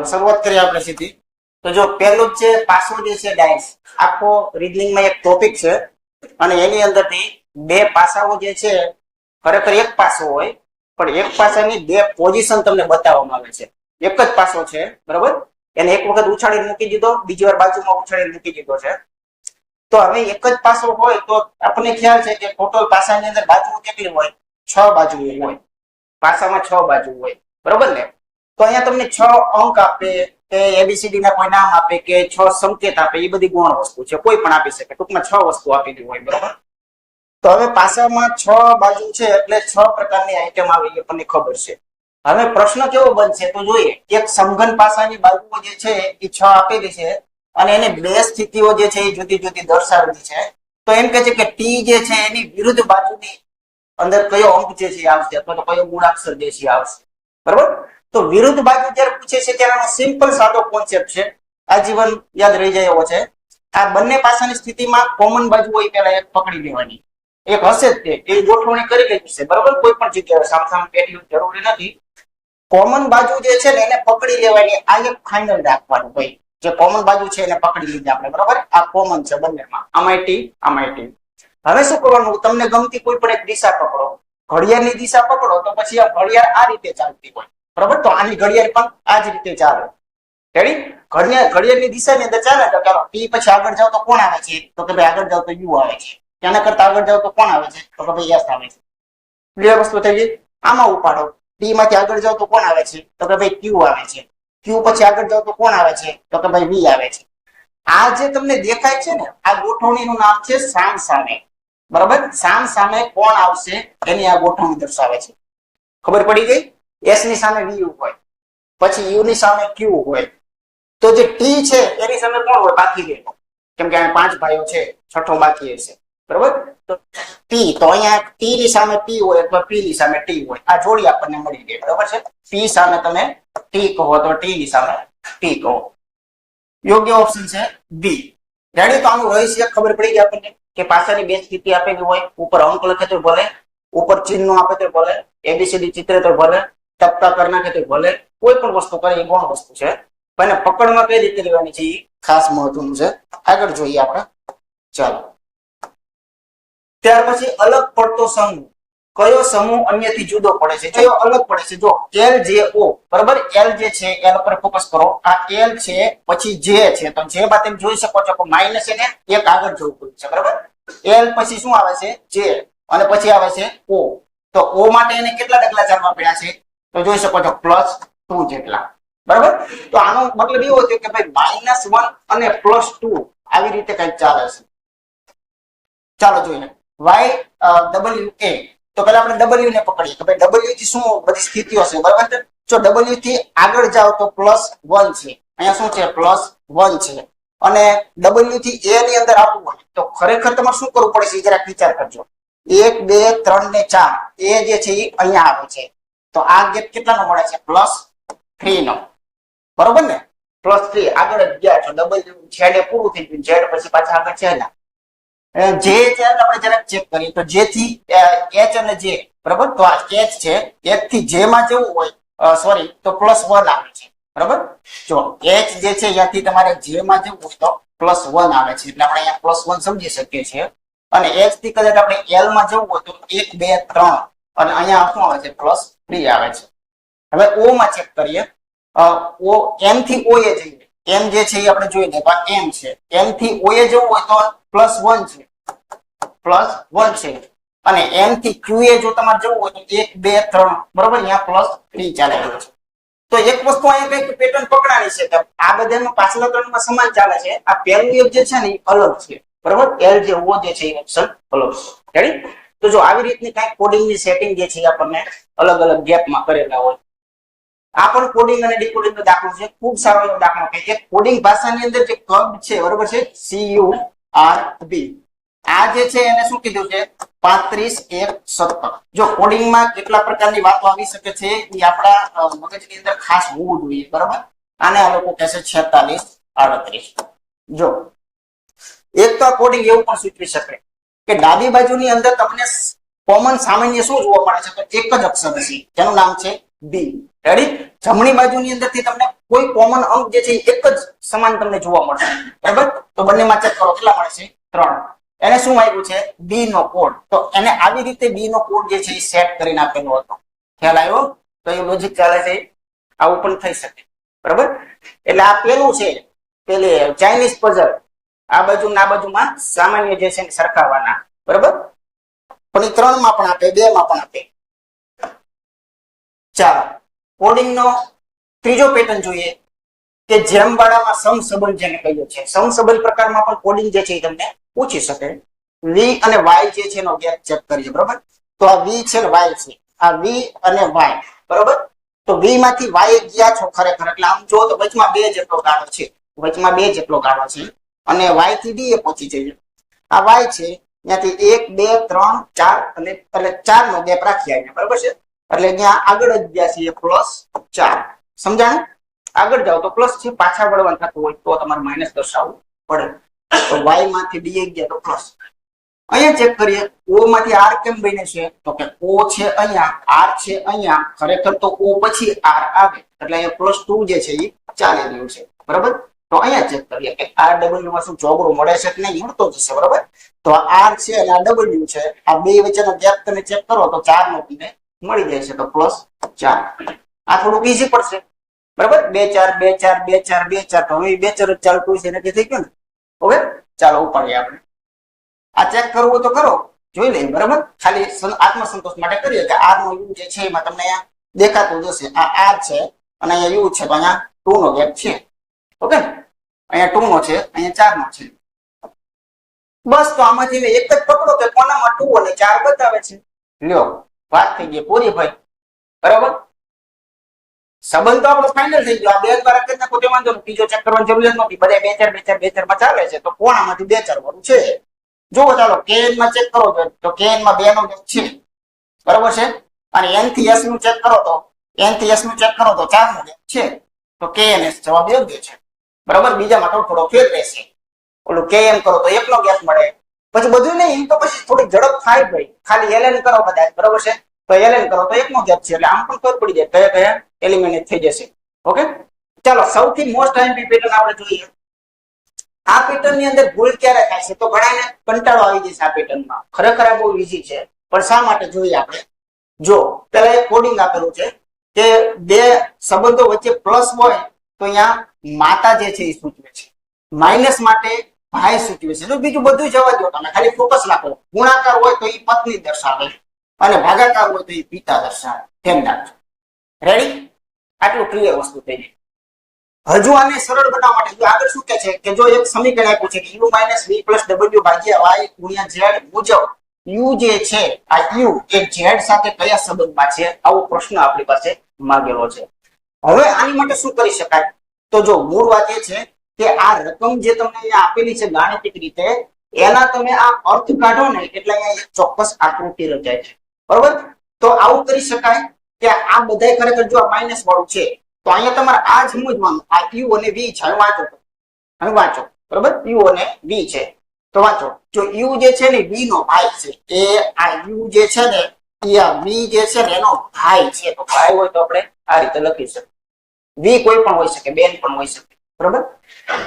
તો શરૂઆત કરીએ આપણે સીધી. તો જો પહેલું જ છે પાસો જે છે ડાયસ, આખો રીઝનિંગમાં એક ટોપિક છે અને એની અંદરથી બે પાસાઓ જે છે ખરેખર એક પાસો હોય પણ એક પાસાની બે પોઝિશન તમને બતાવવામાં આવે છે. એક જ પાસો છે બરાબર, એને એક વખત ઉછાળીને મૂકી દીધો, બીજી વાર બાજુમાં ઉછાળીને મૂકી દીધો છે. તો હવે એક જ પાસો હોય તો આપણને ખ્યાલ છે કે ટોટલ પાસાની અંદર બાજુઓ કેટલી હોય? 6 બાજુઓ હોય. પાસામાં 6 બાજુ હોય બરોબર ને. તો અહીંયા તમને 6 અંક આપે કે એબીસીડી ના કોઈ નામ આપે કે 6 સંકેત આપે, એ બધી ગૌણ વસ્તુ છે, કોઈ પણ આપી શકે. ટૂંકમાં 6 વસ્તુ આપી હોય બરોબર. તો હવે પાસામાં 6 બાજુ છે એટલે 6 પ્રકારની આઈટમ આવે એ આપણને ખબર છે. હવે પ્રશ્ન કેવો બનશે તો જોઈએ. એક સમઘન પાસાની બાજુઓ જે છે એ 6 આપેલી છે અને એને બે સ્થિતિઓ જે છે એ જુદી જુદી દર્શાવેલી છે. તો એમ કે છે કે ટી જે છે એની વિરુદ્ધ બાજુની અંદર કયો અંક જે છે આવશે અથવા તો કયો મૂળાક્ષર જે છે આવશે બરોબર. તો વિરુદ્ધ બાજુ જ્યારે પૂછે છે ત્યારે સિમ્પલ સાદો કોન્સેપ્ટ છે, આજીવન યાદ રહી જાય એવો છે. આ બંને પાસાની સ્થિતિમાં કોમન બાજુ હોય પહેલા એક પકડી લેવાની, એક હશે જ તે, એ ગોઠવણી કરી લેવી છે બરોબર. કોઈ પણ જગ્યાએ સામસામે પેટી જરૂરી નથી. કોમન બાજુ જે છે ને એને પકડી લેવાની, આ એક ફાઇનલ રાખવાનું ભાઈ. જે કોમન બાજુ છે એને પકડી લીધી આપણે બરોબર. આ કોમન છે બંનેમાં, આમાં ટી આમાં ટી. હવે શું કરવાનું? તમને ગમતી કોઈ પણ એક દિશા પકડો, ઘડિયાળની દિશા પકડો તો પછી આ ઘડિયાળ આ રીતે ચાલતી હોય બરોબર. તો આની ઘડિયાળ પણ આ જ રીતે ચાલે. રેડી? ઘડિયાળની દિશાની અંદર ચાલે તો ચાલો ટી પછી આગળ જાવ તો કોણ આવે છે? તો કે ભાઈ આગળ જાવ તો યુ આવે છે. ત્યાંના કરતા આગળ જાવ તો કોણ આવે છે? તો કે ભાઈ એસ આવે છે. ક્લિયર વસ્તુ થઈ ગઈ? આમાં ઉપાડો, ટી માંથી આગળ જાવ તો કોણ આવે છે? તો કે ભાઈ ક્યુ આવે છે. ક્યુ પછી આગળ જાવ તો કોણ આવે છે? તો કે ભાઈ વી આવે છે. આ જે તમને દેખાય છે ને આ ગોઠવણીનું નામ છે સામ સામે બરાબર. સામ સામે કોણ આવશે એની આ ગોઠવણી દર્શાવે છે. ખબર પડી ગઈ? એસ ની સામે વી હોય, પછી યુ ની સામે ક્યુ હોય, તો જે ટી છે એની સામે કોણ હોય? બાકી રહે, કેમ કે આ 5 ભાઈઓ છે, છઠ્ઠો બાકી હશે બરોબર. તો ટી, તો અહીંયા ટી ની સામે પી હોય અથવા પી ની સામે ટી હોય, આ જોડી આપણને મળી ગઈ બરોબર છે. પી સામે તમે ટી કહો તો ટી ની સામે ટી કહો. યોગ્ય ઓપ્શન છે બી. રેડી? તો આનું રહસ્ય ખબર પડી ગઈ આપણને કે પાસાની બે સ્થિતિ આપેલી હોય, ઉપર અંક લખે તો ભલે, ઉપર ચિહ્નો આપે તો ભલે, એબીસીડી ચિત્ર તો ભલે, ટપકા કરી નાખે તો ભલે, કોઈ પણ વસ્તુ કરે એ ગૌણ વસ્તુ છે. પણ પકડમાં કઈ રીતે લેવાની છે એ ખાસ મહત્વનું છે. આગળ જોઈએ આપણે. ચાલો, ત્યાર પછી અલગ પડતો સમૂહ. કયો સમૂહ અન્યથી જુદો પડે છે? કયો અલગ પડે છે? જો એલ જે ઓ બરાબર. એલ જે છે એલ પર ફોકસ કરો. આ એલ છે પછી જે છે, તો જે માં તમે જોઈ શકો છો કે માઇનસ એને એક આગળ જવું પડે છે બરાબર. એલ પછી શું આવે છે? જે, અને પછી આવે છે ઓ. તો ઓ માટે એને કેટલા ડગલા ચાલવા પડ્યા છે? તો જોઈ શકો છો +2 જેટલા બરાબર. તો આનો મતલબ એવો છે કે ભાઈ -1 અને +2 આવી રીતે કઈક ચાલે છે. ચાલો જોઈએ YWA. તો પેલા આપણે W ને પકડીએ કે ભાઈ W થી શું બધી સ્થિતિઓ છે બરાબર છે. જો W થી આગળ જાવ તો +1 છે, અહીંયા શું છે? +1 છે. અને W થી A ની અંદર આવવું હોય તો ખરેખર તમારે શું કરવું પડે છે? જરાક વિચાર કરજો. 1 2 3 ને 4 એ જે છે એ અહીંયા આવે છે, તો આ ગેપ કેટલાનો મળે છે? +3 નો બરોબર ને. +3 આગળ જ ગયા છો. W છેડે પૂરું થઈ ગયું, ઝેડ પછી પાછા આગળ છે ના. જે છે આપણે જરાક ચેક કરીએ તો જે થી H અને J બરાબર. તો આ H છે, H થી J માં જવું હોય સોરી તો +1 આવે છે બરાબર. જો H જે છે ત્યાંથી તમારે J માં જવું હોય તો +1 આવે છે, એટલે આપણે અહીંયા +1 સમજી શકીએ છીએ. અને H થી કદાચ આપણે L માં જવું હોય તો 1 2 3 અને અહીંયા શું આવે છે? +3 આવે છે. હવે O માં ચેક કરીએ. O M થી O એ જઈએ. M જે છે એ આપણે જોઈ લઈએ તો M છે. M થી O એ જવું હોય તો +1 છે, +1 છે. અને M થી Q એ જો તમારે જવું હોય તો 1 2 3 બરોબર, અહીંયા +3 ચાલે છે. તો એક વસ્તુ અહીંયા કઈક પેટર્ન પકડાની છે કે આ બધામાં પાછલા ત્રણમાં સમાન ચાલે છે. આ પહેલું એક જે છે ને એ અલગ છે બરોબર. L જે O જે છે એ ઓપ્શન અલગ છે. રેડી? તો જો આવી રીતની કઈક કોડિંગ ની સેટિંગ જે છે આપણને અલગ અલગ ગેપમાં કરેલા હોય. આ પણ કોડિંગ અને ડીકોડિંગ નો દાખલો છે. ખૂબ સારો એવો દાખલો કે એક કોડિંગ ભાષાની અંદર જે કદ છે બરોબર છે, CURB, આ જે છે એને શું કીધું છે? 35 1 17. જો કોડિંગમાં કેટલા પ્રકારની વાતો આવી શકે છે એ આપણા મગજની અંદર ખાસ હોવું જોઈએ બરોબર. આને આ લોકો કહે છે 46 38. જો એક તો કોડિંગ એવું પણ સૂચવી શકે કે ડાબી બાજુની અંદર તમને કોમન સામાન્ય શું જોવા મળે છે? તો એક જ અક્ષર છે જેનું નામ છે B. રેડી? જમણી બાજુની અંદરથી તમને કોઈ કોમન અંક જે છે એક જ સમાન તમને જોવા મળશે બરાબર તો બંનેમાં ચેક કરો કેટલા મળે છે 3 એને શું આવ્યું છે બી નો કોડ તો એને આવી રીતે બી નો કોડ જે છે એ સેટ કરીને આપેલો હતો ખ્યાલ આવ્યો તો એ લોજિક ચાલે છે આવું પણ થઈ શકે બરાબર એટલે આ પેલું છે પેલે ચાઇનીઝ પઝલ આ બાજુ ના બાજુમાં સામાન્ય જે છે સરખાવવાના બરાબર પણ એ 3 માં પણ આપે 2 માં પણ આપે ચાલો કોડિંગ નો ત્રીજો પેટર્ન જોઈએ કે જેમ વાળામાં સમસંબંધ જેને કહ્યું છે સમસંબંધ પ્રકારમાં પણ કોડિંગ જે છે એ તમને પૂછી શકે વી અને વાય જે છે એનો ગેપ ચેક કરીએ બરાબર તો આ વી છે ને વાય છે આ વી અને વાય બરાબર તો વી માંથી વાય ગયા છો ખરેખર એટલે આમ જો તો વચમાં 2 જેટલો ગાળો છે વચમાં 2 જેટલો ગાળો છે અને વાય થી ડી એ પહોંચી જઈએ આ વાય છે ત્યાંથી 1 2 3 4 અને એટલે 4 નો ગેપ રાખી આવીએ બરાબર છે એટલે અહીંયા આગળ જ ગયા છે +4 સમજાણું આગળ જાવ તો પ્લસ છે પાછા વળવાનું થતું હોય તો તમારે માઈનસ દર્શાવવું પડે તો y માંથી d ગયા તો પ્લસ અહીંયા ચેક કરીએ o માંથી r કેમ બને છે તો કે o છે અહીંયા r છે અહીંયા ખરેખર તો o પછી r આવે એટલે અહીંયા +2 જે છે એ ચાલી રહ્યું છે બરાબર તો અહીંયા ચેક કરીએ કે r w માં શું ચોગડું મળે છે કે નહીં મળતો જશે બરાબર તો આ r છે અને આ w છે આ બે વચ્ચેનો ગેપ તમે ચેક કરો તો 4 નો તમને મળી જાય છે તો +4 આ થોડું ઈઝી પડશે બરાબર 2 4 2 4 2 4 2 4 તો હવે 2 4 ચાલતું છે એટલે થઈ ગયું ને ઓકે ચાલો ઉપાડીએ આપણે આ ચેક કરવું તો કરો જોઈ લઈએ બરાબર ખાલી આત્મસંતોષ માટે કરીએ કે r નો u જે છે એમાં તમને અહીંયા દેખાતું જશે આ r છે અને અહીંયા u છે તો અહીંયા 2 નો ગેપ છે ઓકે અહીંયા 2 નો છે અહીંયા 4 નો છે બસ તો આમાંથી એક જ પકડો કે કોનામાં 2 અને 4 બતાવે છે લ્યો વાત થઈ ગઈ પૂરી ભાઈ બરાબર સંબંધ તો આપણો ફાઇનલ થઈ ગયો આ બે દ્વારા કરીને કોઈ વાંધો નથી ત્રીજો ચેક કરવાની જરૂરિયાત નથી બધા 2 4 2 4 2 4 માં ચાલે છે તો કોણામાંથી 2 4 વાળું છે જો ચાલો kn માં ચેક કરો તો kn માં 2 નો ગેપ છે બરાબર છે અને n થી s નું ચેક કરો તો n થી s નું ચેક કરો તો 4 નો ગેપ છે તો kns જવાબ યોગ્ય છે બરાબર બીજામાં તો થોડો ફેર રહેશે ઓલું km કરો તો 1 નો ગેપ મળે પછી બધું નહીં તો પછી થોડી ઝડપ થાય ભાઈ ખાલી ln કરો બધા બરાબર છે તો ln કરો તો 1 નો ગેપ છે એટલે આમ પણ ખબર પડી જાય કયા કયા એલિમિનેટ થઈ જશે ઓકે ચાલો સૌથી મોસ્ટ આઈએમપી પેટર્ન આપણે જોઈએ આ પેટર્ન ની અંદર ભૂલ ક્યારે થાય છે તો ઘણાને કંટાળો આવી જશે આ પેટર્નમાં ખરેખર આ બહુ ઈઝી છે પણ શા માટે જોઈએ આપણે જો પહેલા એક કોડિંગ આપેલું છે કે બે સંબંધો વચ્ચે પ્લસ હોય તો અહીંયા માતા જે છે એ સૂચવે છે માઇનસ માટે ભાઈ સૂચવે છે જો બીજું બધું જવા દો તમે ખાલી ફોકસ રાખો ગુણાકાર હોય તો એ પત્ની દર્શાવે અને ભાગાકાર હોય તો એ પિતા દર્શાવે ધ્યાન રાખજો રેડી આટલું ક્લિયર વસ્તુ થઈ ગઈ હજુ આને સરળ બનાવવા માટે જો આગળ શું કહે છે કે જો એક સમીકરણ આપ્યું છે કે u - v + w ભાગ્યા y ગુણ્યા z મુજબ u જે છે આ u એ z સાથે કયા સંબંધમાં છે આવો પ્રશ્ન આપણી પાસે માંગેલો છે હવે આની માટે શું કરી શકાય તો જો મૂળ વાત એ છે કે આ રકમ જે તમને અહીંયા આપેલી છે ગાણિતિક રીતે એના તમે આ અર્થ કાઢો ને એટલે અહીંયા એક ચોક્કસ આકૃતિ રચાય છે બરોબર તો આવું કરી શકાય કે આ બધાય ખરેખર જો આ માઈનસ વાળું છે તો અહીંયા તમારે આ સમજવાનું આ u અને v છે હવે વાંચો બરોબર u અને v છે તો વાંચો જો u જે છે ને v નો ભાઈ છે એ આ u જે છે ને એ આ v જે છે ને એનો ભાઈ છે તો ભાઈ હોય તો આપણે આ રીતે લખી શકીએ v કોઈ પણ હોઈ શકે બેન પણ હોઈ શકે બરોબર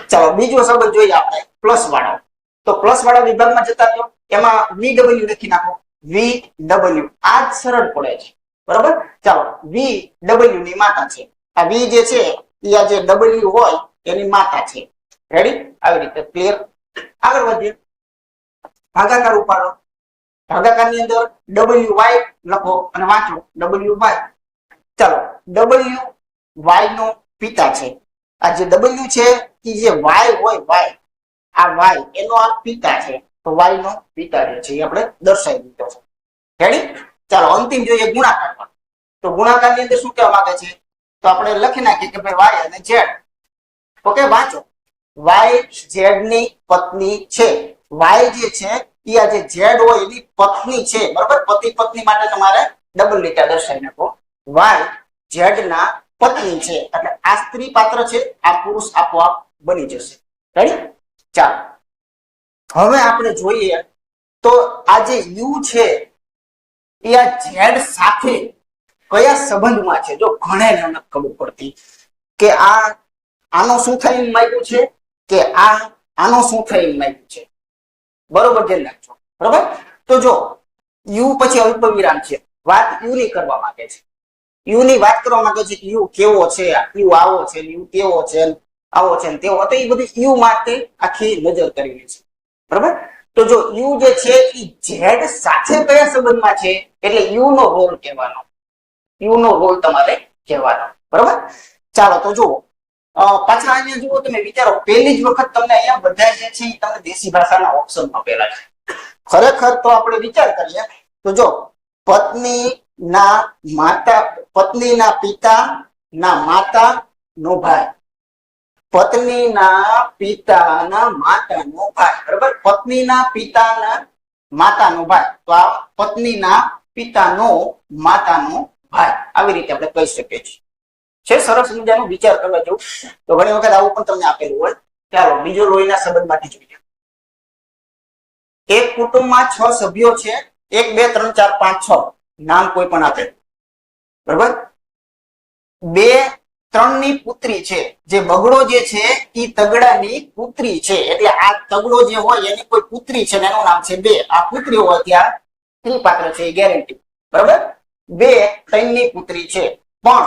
ચાલો બીજો સંબંધ જોઈએ આપણે પ્લસ વાળો તો પ્લસ વાળા વિભાગમાં જતા રહ્યો એમાં vw લખી નાખો vw આ જ સરળ પડે છે બરોબર ચાલો vw ની માતા છે આ v જે છે એ આ જે w હોય એની માતા છે રેડી આવી રીતે ક્લિયર આગળ વધીએ ભાગાકાર ઉપાડો ભાગાકાર ની અંદર wy લખો અને વાંચો wy ચાલો wy નો પિતા છે આ જે w છે એ જે y હોય y આ y એનો આ પિતા છે તો y નો પિતા જે છે એ આપણે દર્શાવી દીધો છે રેડી ચાલો અંતિમ જોઈએ ગુણાકાર તો ગુણાકાર ની અંદર શું કહેવા માંગે છે તો આપણે લખી નાખીએ કે ભાઈ y અને z ઓકે વાંચો y z ની પત્ની છે y જે છે એ આ જે z હોય એની પત્ની છે બરાબર પતિ પત્ની માટે તમારે ડબલ લીટા દર્શાવી નાખો y z ના પત્ની છે એટલે આ સ્ત્રી પાત્ર છે આ પુરુષ આપોઆપ બની જશે રેડી ચાલો હવે આપણે જોઈએ તો આ જે u છે એ આ z સાથે કયા સંબંધમાં છે જો ઘણે ન ખબર પડતી કે આનો શું થઈને માંગ્યું છે કે આનો શું થઈને માંગ્યું છે. બરોબર ધ્યાન રાખજો. બરોબર. તો જો યુ પછી અલ્પ વિરામ છે, વાત યુ ની કરવા માંગે છે. યુ ની વાત કરવા માંગે છે કે યુ કેવો છે, યુ આવો છે, યુ કેવો છે, આવો છે ને તેવો. તો એ બધી યુ માટે આખી નજર કરેલી છે. બરાબર. તો જો યુ જે છે એ ઝેડ સાથે કયા સંબંધમાં છે એટલે યુ નો રોલ કહેવાનો, યુ નો રોલ તમારે કહેવાનો. બરાબર. ચાલો તો જુઓ પાછા અહીંયા જુઓ, તમે વિચારો પહેલી જ વખત તમને અહીંયા બધા જે છે એ તમને દેશી ભાષાના ઓપ્શન આપેલા છે. ખરેખર તો આપણે વિચાર કરીએ તો જો પત્નીના માતા, પત્નીના પિતા ના માતા નો ભાઈ, પત્નીના પિતાના માતાનો ભાઈ. બરાબર. પત્નીના પિતાના માતાનો ભાઈ, તો આ પત્નીના પિતાનો માતાનો ભાઈ, આવી રીતે આપણે કહી શકીએ છીએ. છે સરસ મજાનો વિચાર કરવા જેવું. તો ઘણી વખત આવું પણ તમને આપેલું હોય. ચાલો બીજો લોહીના સંબંધમાંથી જોઈએ. એક કુટુંબમાં 6 સભ્યો છે, 1 2 3 4 5 6 નામ કોઈ પણ આપે. બરાબર. 2 3 ની પુત્રી છે, જે બગડો જે છે એ તગડાની પુત્રી છે, એટલે આ તગડો જે હોય એની કોઈ પુત્રી છે ને એનું નામ છે 2. આ પુત્રી હોય ત્યાં સ્ત્રી પાત્ર છે, ગેરંટી. બરાબર. 2 3 ની પુત્રી છે, પણ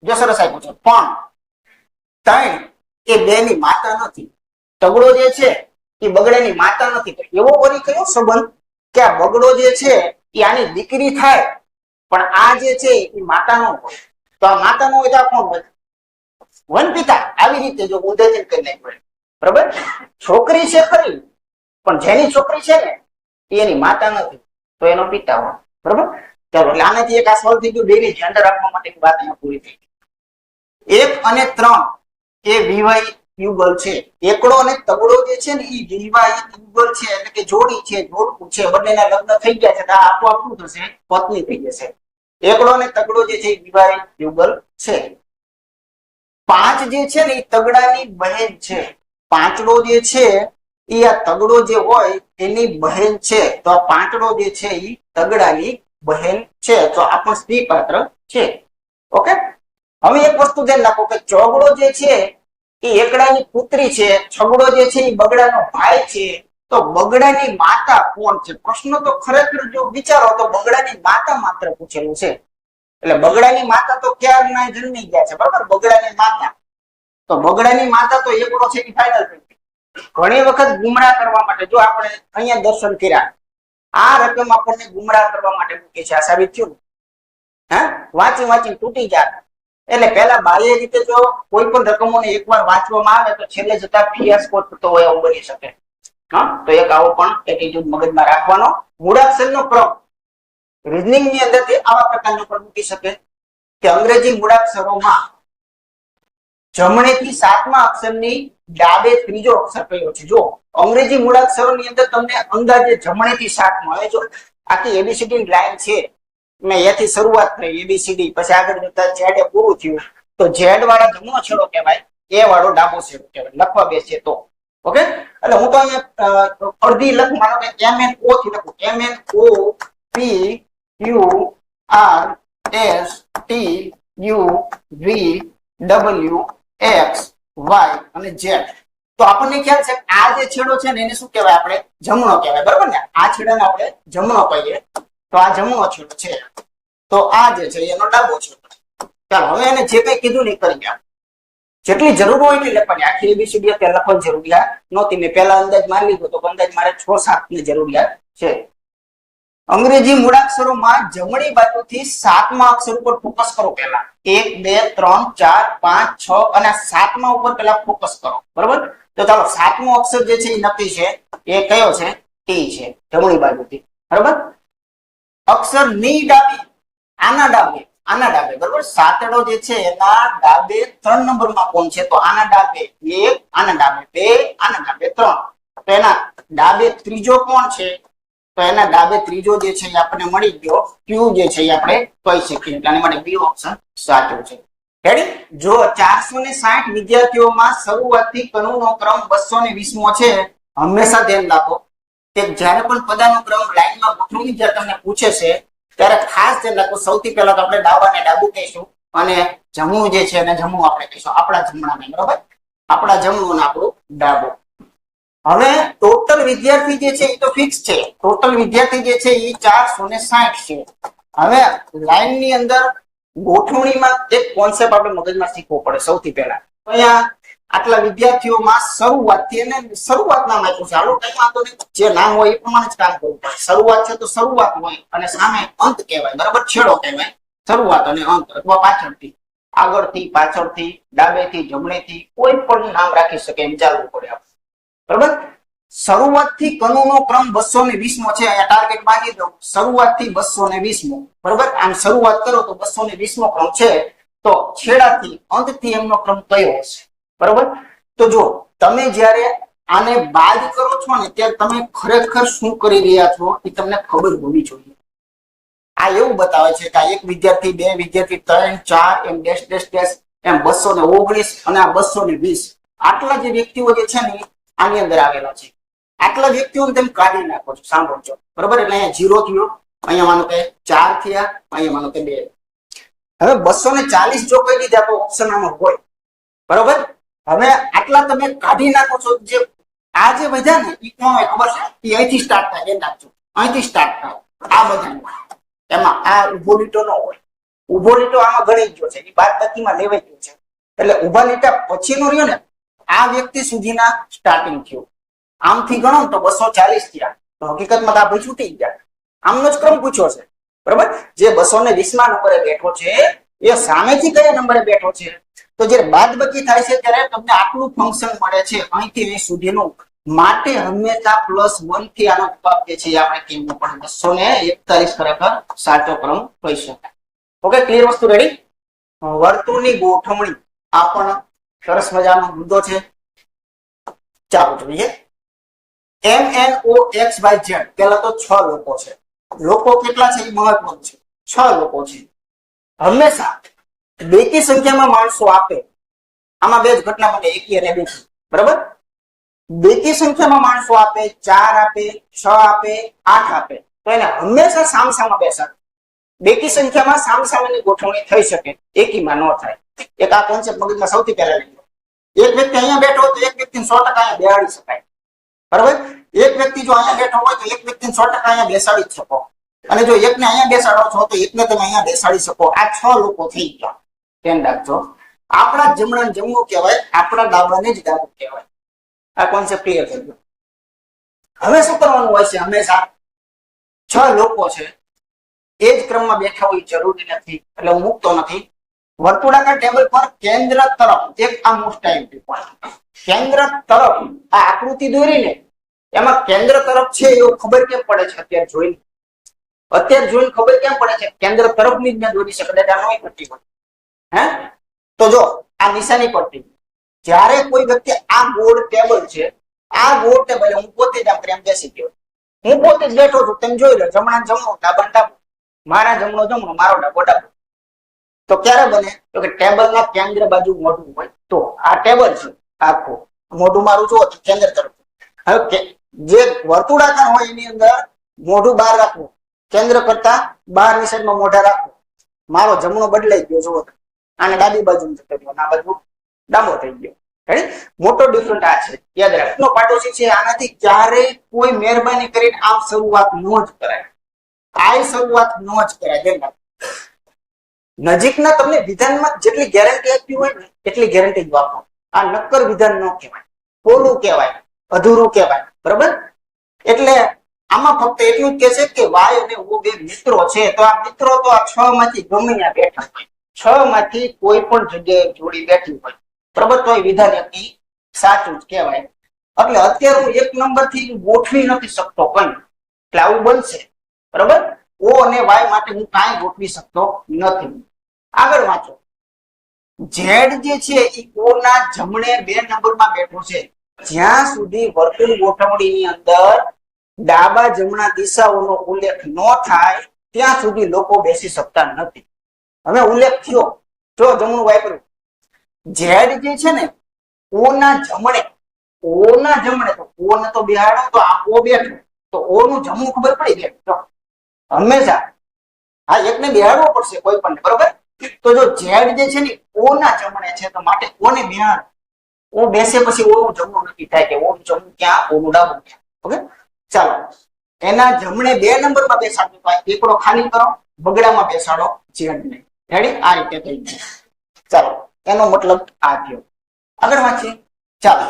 જો સરસ આપ્યું છે, પણ 3 એ 2 ની માતા નથી. તગડો જે છે એ બગડાની માતા નથી. તો એવો વળી કયો સંબંધ કે આ બગડો જે છે એ આની દીકરી થાય, પણ આ જે છે એ માતાનો હોય. તો આ માતાનો હોય તો આ કોણ હોય? વન પિતા. આવી રીતે જો ઉદાહરણ કરી નાખ્યું. બરાબર. છોકરી છે ખરી, પણ જેની છોકરી છે ને એની માતા નથી, તો એનો પિતા હોય. બરાબર. ચાલો એટલે આનાથી એક આ સોલ્વ થઈ ગયું. બેની જેન્ડર આપવા માટેની વાત અહીંયા પૂરી થઈ. 1 અને 3 એ વિવાહિત યુગલ છે. એકડો અને તગડો જે છે ને એ વિવાહિત યુગલ છે, એટલે કે જોડી છે, જોડકું છે. બંનેના લગ્ન થઈ ગયા છે તો આ આપોઆપ શું થશે? પત્ની થઈ જશે. એકડો અને તગડો જે છે એ વિવાહિત યુગલ છે. 5 જે છે ને એ તગડાની બહેન છે. પાંચડો જે છે એ આ તગડો જે હોય એની બહેન છે. તો આ પાંચડો જે છે એ તગડાની બહેન છે. તો આ પણ સ્ત્રી પાત્ર છે. ઓકે. હવે એક વસ્તુ ધ્યાન રાખો કે ચોગડો જે છે એ એકડાની પુત્રી છે, છગડો જે છે એ બગડાનો ભાઈ છે. તો બગડાની માતા કોણ છે? પ્રશ્ન તો ખરેખર જો વિચારો તો બગડાની માતા માત્ર પૂછેલું છે. એટલે બગડાની માતા તો ક્યારના જન્મી ગયા છે. બરાબર. બગડાની માતા, તો બગડાની માતા તો એકડો છે એ ફાઇનલ થઈ ગઈ. ઘણી વખત ગુમરાહ કરવા માટે જો આપણે અહીંયા દર્શન કર્યા, આ રકમ આપણને ગુમરાહ કરવા માટે મૂકે છે. આ સાબિત થયું. હા, વાંચી વાંચી તૂટી જાય. એટલે પેલા બાહ્ય રીતે જો કોઈ પણ રકમોને એકવાર વાંચવામાં આવે તો છેલ્લે જતા ફિયાસ્કો થતો હોય એવું બની શકે. હા, તો એક આવો પણ એટીટ્યુડ મગજમાં રાખવાનો. મૂળાક્ષરનો ક્રમ રીઝનિંગ ની અંદરથી આવા પ્રકારનો પણ મૂકી શકે કે અંગ્રેજી મૂળાક્ષરોમાં જમણેથી 7મા અક્ષરની ડાબે ત્રીજો અક્ષર કયો છે? જો અંગ્રેજી મૂળાક્ષરોની અંદર તમને અંદાજે જમણેથી 7 મળે. જો આખી એબીસીડી લાઈન છે, મેં અહીંયાથી શરૂઆત કરી એબીસીડી, પછી આગળ જતા ઝેડ એ પૂરું થયું, તો ઝેડ વાળા જમણો છેડો કહેવાય, એ વાળો ડાબો છેડો કહેવાય. લખવા બેસીએ તો ઓકે. એટલે હું તો અહીંયા અડધી લખું, માનો કે MNO થી લખું. MNOPQRSTUVWXY અને Z. તો આપણને ખ્યાલ છે આ જે છેડો છે ને એને શું કહેવાય? આપણે જમણો કહેવાય. બરાબર ને? આ છેડાને આપણે જમણો કહીએ. તો આ જમણો છેડો છે, તો આ જે છે એનો ડાબો છેડો. ચાલો હવે એને જે કઈ કીધું ને કરી ગયા. જેટલી જરૂર હોય એટલી લખવાની. આખી એબીસીડી અત્યારે લખવાની જરૂરિયાત નહોતી. મેં પહેલા અંદાજ મારી લીધો તો અંદાજ મારે 6-7 ની જરૂરિયાત છે. અંગ્રેજી મૂળાક્ષરોમાં જમણી બાજુથી 7મા અક્ષર ઉપર ફોકસ કરો. પહેલા 1 2 3 4 5 6 અને 7મા ઉપર પહેલા ફોકસ કરો. બરોબર. તો ચાલો 7મો અક્ષર જે છે એ નક્કી છે. એ કયો છે? ટી છે, જમણી બાજુથી. બરોબર. અક્ષર ની ડાબી, આના ડાબે, આના ડાબે. બરોબર. સાતડો જે છે એના ડાબે 3 નંબરમાં કોણ છે? તો આના ડાબે 1, આના ડાબે 2, આના ડાબે 3. તો એના ડાબે ત્રીજો કોણ છે? તો એના ડાબે ત્રીજો જે છે એ આપણને મળી ગયો. ક્યુ જે છે એ આપણે કહી શકીએ. આના માટે બી ઓપ્શન સાચો છે. રેડી? જો 460 વિદ્યાર્થીઓમાં શરૂઆતથી કનુનો ક્રમ 220મો છે. હંમેશા ધ્યાન રાખો કે જ્યારે પણ પદાનુક્રમ લાઈનમાં ગોઠવણી જ્યારે તમને પૂછે છે ત્યારે ખાસ ધ્યાન રાખો. સૌથી પહેલા તો આપણે ડાબા ને ડાબું કહીશું અને જમણું જે છે એને જમણું આપણે કહીશું, આપણા જમણાને, બરોબર? આપણા જમણું ને આપણું ડાબું. હવે ટોટલ વિદ્યાર્થી જે છે એ તો ફિક્સ છે, ટોટલ વિદ્યાર્થી જે છે એ 460 છે. હવે લાઈન ની અંદર ગોઠવણીમાં એક કોન્સેપ્ટ આપણે મગજમાં શીખવો પડે સૌથી પહેલા. અહીંયા આટલા વિદ્યાર્થીઓમાં શરૂઆતથી અને શરૂઆત નામ આપ્યું છે, હાલો કઈ વાંધો નહીં, જે નામ હોય એ પ્રમાણે જ કામ કરવું પડે. શરૂઆત છે તો શરૂઆત હોય અને સામે અંત કહેવાય, બરાબર? છેડો કહેવાય, શરૂઆત અને અંત, અથવા પાછળથી આગળથી, પાછળથી, ડાબેથી, જમણેથી, કોઈ પણ નામ રાખી શકે એમ ચાલવું પડે આપણે, બરાબર? શરૂઆતથી કનુનો ક્રમ 220મો છે, અહીંયા ટાર્ગેટ માંગી દો, શરૂઆતથી 220મો, બરાબર? આમ શરૂઆત કરો તો 220મો ક્રમ છે, તો છેડાથી અંતથી એમનો ક્રમ કયો હશે, બરાબર? તો જો તમે જ્યારે આને બાદ કરો છો ને ત્યારે તમે ખરેખર શું કરી રહ્યા છો એ તમને ખબર હોવી જોઈએ. આ એવું બતાવે છે કે આ એક વિદ્યાર્થી, બે વિદ્યાર્થી, 3, 4 એમ ડેશ ડેશ ડેશ એમ 219 અને આ 220 આટલા જે વ્યક્તિઓ જે છે ને આની અંદર આવેલા છે. આટલા વ્યક્તિઓને તમે કાઢી નાખો છો, સાંભળજો, બરોબર? એટલે અહીંયા 0 થયો, અહીંયા માનો કે 4 થયા, અહીંયા માનો કે 2. હવે 240 જો કહી દીધા તો ઓપ્શન આમાં હોય, બરોબર? હવે આટલા તમે કાઢી નાખો છો. જે આ જે બધા ને એ કોણ હોય ખબર છે? એ અહીંથી સ્ટાર્ટ થાય, એ નાખજો, અહીંથી સ્ટાર્ટ થાય આ બધા. એમાં આ ઉભો લીટો ન હોય, ઉભો લીટો આમાં ગણી ગયો છે, એ બાદબાકીમાં લેવાઈ ગયો છે. એટલે ઉભા લીટા પછીનો રહ્યો ને આ વ્યક્તિ સુધીના સ્ટાર્ટિંગ થયું. આમથી ગણો તો 240 થયા, તો હકીકતમાં આ ભાઈ છૂટી ગયા. આમનો જ ક્રમ પૂછ્યો છે, બરોબર? જે 220મા નંબરે બેઠો છે એ સામેથી કયા નંબરે બેઠો છે? તો જ્યારે બાદબાકી થાય છે ત્યારે તમને આટલું ફંક્શન મળે છે અહીંથી અહીં સુધીનું. માટે હંમેશા +1 થી આનો જવાબ જે છે આપણે કેવું પડે 241 ખરેખર સાચો ક્રમ હોઈ શકે. ઓકે, ક્લિયર વસ્તુ? રેડી? વર્તુળની ગોઠવણી આ પણ સરસ મજાનો મુદ્દો છે. ચાલો જોઈએ. MNOXYZ પેલા તો 6 લોકો છે. લોકો કેટલા છે એ મહત્વનું છે. 6 લોકો છે. હંમેશા બેકી સંખ્યામાં માણસો આપે, આમાં બે જ ઘટના બને, એકી અને બેકી, બરાબર? બેકી સંખ્યામાં માણસો આપે, 4 આપે, 6 આપે, 8 આપે, તો એને હંમેશા સામસામા બેસાડે. બેકી સંખ્યામાં સામસામેની ગોઠવણી થઈ શકે, એકીમાં ન થાય. એક આ કોન્સેપ્ટ મગજમાં સૌથી પહેલા લઈ લો. એક વ્યક્તિ અહીંયા બેઠો હોય તો એક વ્યક્તિને 100% અહીંયા બેસાડી શકાય, બરાબર? એક વ્યક્તિ જો અહીંયા બેઠો હોય તો એક વ્યક્તિને 100% અહીંયા બેસાડી જ શકો, અને જો એકને અહીંયા બેસાડો છો તો એકને તમે અહીંયા બેસાડી શકો. આ 6 લોકો થઈ ગયા, ધ્યાન રાખજો. આપણા જમણા જમણું કહેવાય, આપણા ડાબાને જ ડાબું કહેવાય. આ કોન્સેપ્ટ ક્લિયર થઈ ગયો. હવે શું કરવાનું હોય છે? હંમેશા 6 લોકો છે એ જ ક્રમમાં બેઠા હોય જરૂરી નથી, એટલે હું મૂકતો નથી. વર્તુળાકાર ટેબલ પર કેન્દ્ર તરફ એક આ મોસ્ટ ઇમ્પોર્ટન્ટ, કેન્દ્ર તરફ આ આકૃતિ દોરીને એમાં કેન્દ્ર તરફ છે એવું ખબર કેમ પડે છે? અત્યારે જોઈને ખબર કેમ પડે છે? કેન્દ્ર તરફની જ મેં દોરી શકે, નોય પટ્ટી હોય. હે? તો જો આ નિશાની પટ્ટી, જ્યારે કોઈ વ્યક્તિ આ ગોળ ટેબલ છે, આ ગોળ ટેબલ હું પોતે જ આમ પ્રેમ બેસી ગયો, હું પોતે જ બેઠો છું, તમે જોઈ લો, જમણા જમણો, ડાબા ડાબો, મારા જમણો જમણો, મારો ડાબો ડાબો. તો ક્યારે બને? તો કે ટેબલના કેન્દ્ર બાજુ મોઢું હોય તો. આ ટેબલ છે આખું, મોઢું મારું જો કેન્દ્ર તરફ. હવે જે વર્તુળાકાર હોય એની અંદર મોઢું બહાર રાખવું, કેન્દ્ર કરતા બહારની સાઈડમાં મોઢા રાખવું. મારો જમણો બદલાઈ ગયો, જુઓ, આને ડાબી બાજુ જતો રહ્યો, આ બાજુ ડાબો થઈ ગયો. મોટો ડિફરન્ટ આ છે, યાદ રાખો. પાડોશી છે, આનાથી ક્યારેય કોઈ મહેરબાની કરીને આમ શરૂઆત ન જ કરાય, આ શરૂઆત ન જ કરાય. નજીકના તમને વિધાનમાં જેટલી ગેરંટી આપી હોય ને એટલી ગેરંટી આપો. આ નક્કર વિધાન ન કહેવાય, પોલું કહેવાય, અધૂરું કહેવાય, બરોબર? એટલે આમાં ફક્ત એટલું જ કે છે કે વાય અને ઓ બે મિત્રો છે, તો આ મિત્રો તો આ 6 માંથી ગમે ત્યાં બેઠા હોય, 6 માંથી કોઈ પણ જગ્યાએ જોડી બેઠી હોય, બરોબર? તો એ વિધાન એમની સાચું જ કહેવાય. એટલે અત્યારે હું 1 નંબર થી ગોઠવી નથી શકતો કઈ, એટલે આવું બનશે, બરોબર? ઓ અને વાય માટે હું કાંઈ ગોઠવી શકતો નથી. આગળ વાંચો. ઝેડ જે છે એ ઓ ના જમણે 2 નંબરમાં બેઠો છે. જ્યાં સુધી વર્તુળ ગોઠવણીની અંદર ડાબા જમણા દિશાઓનો ઉલ્લેખ ન થાય ત્યાં સુધી લોકો બેસી શકતા નથી. હવે ઉલ્લેખ થયો, જો જમણું વાપર્યું. ઝેડ જે છે ને ઓ ના જમણે, ઓ ના જમણે, તો ઓ ને તો બેહાડો તો આ ઓ બેઠો, તો ઓ નું જમણું ખબર પડી ગઈ. હંમેશા હા એકને બેહાડવો પડશે કોઈ પણ, બરોબર? તો જો ઝેડ જે છે ને ઓ ના જમણે છે તો માટે ઓ ને બેહાડ. ઓ બેસે પછી ઓ નું જમણું નક્કી થાય કે ઓ નું જમણું ક્યાં ઓ નું ડાબું ક્યાં. ઓકે ચાલો એના જમણે 2 નંબરમાં બેસાડો તો એકડો ખાલી કરો, બગડામાં બેસાડો ઝેડ ને. રેડી? આ રીતે થઈ ગયું. ચાલો એનો મતલબ આ થયો. આગળ વાંચીએ. ચાલો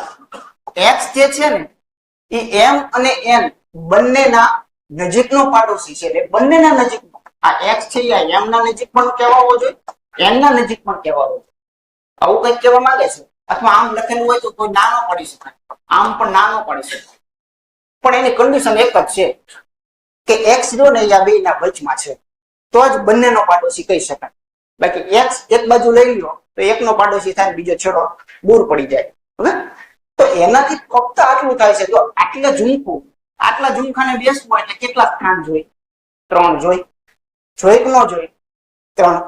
x જે છે ને એ m અને n બંનેના નજીકનો પાડોશી છે. એટલે બંનેના નજીકનો. આ x છે એ m ના નજીક પણ કહેવાવો જોઈએ, n ના નજીક પણ કહેવાવો જોઈએ. આવું કંઈક કહેવા માંગે છે. અથવા આમ લખેલું હોય તો કોઈ નાનો પડી શકાય, આમ પણ નાનો પડી શકાય. પણ એની કન્ડિશન એક જ છે કે x જો ને આ બેયના વચમાં છે તો જ બંનેનો પાડોશી કહી શકાય. બાકી x એક બાજુ લઈ લો તો એકનો પાડોશી થાય, બીજો છેડો દૂર પડી જાય. ઓકે તો એનાથી ફક્ત આટલું થાય છે. જો આટલા ઝુમખું, આટલા ઝુમખાને બેસવું હોય એટલે કેટલા સ્થાન જોઈ? 3 જોઈ. જોઈ કે ન જોઈ? 3.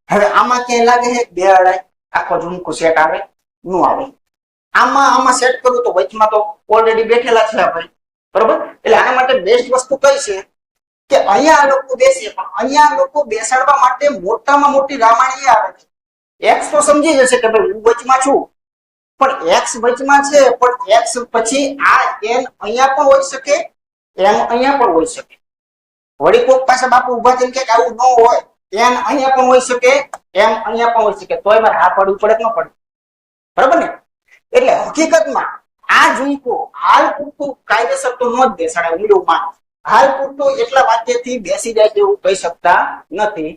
હવે આમાં ક્યાંય લાગે છે 2 અડાઈ આખો ઝુમખું સેટ આવે? ન આવે. આમાં સેટ કરું તો વચમાં તો ઓલરેડી બેઠેલા છે ભાઈ, બરોબર? એટલે આના માટે બેસ્ટ વસ્તુ કઈ છે કે અહીંયા આ લોકો બેસે, પણ અહીંયા લોકો બેસાડવા માટે મોટામાં મોટી રામાયણ એ આવે છે. x તો સમજી જશે કે ભાઈ હું વચમાં છું, પણ x વચમાં છે, પણ x પછી આ n અહીંયા પણ હોઈ શકે, m અહીંયા પણ હોઈ શકે. વળી કોક પાસે બાપુ ઉભા થઈને કે આવું ન હોય, n અહીંયા પણ હોઈ શકે, m અહીંયા પણ હોઈ શકે, તોય મારે હા પડવું પડે કે ન પડે? બરાબર ને? એટલે હકીકતમાં આ ઝુમકો હાલ પૂરતું કાયદેસર તો ન જ બેસાડે. ઊંડું માન હાલ પૂરતું એટલા વાક્યથી બેસી જાય તેવું કહી શકતા નથી.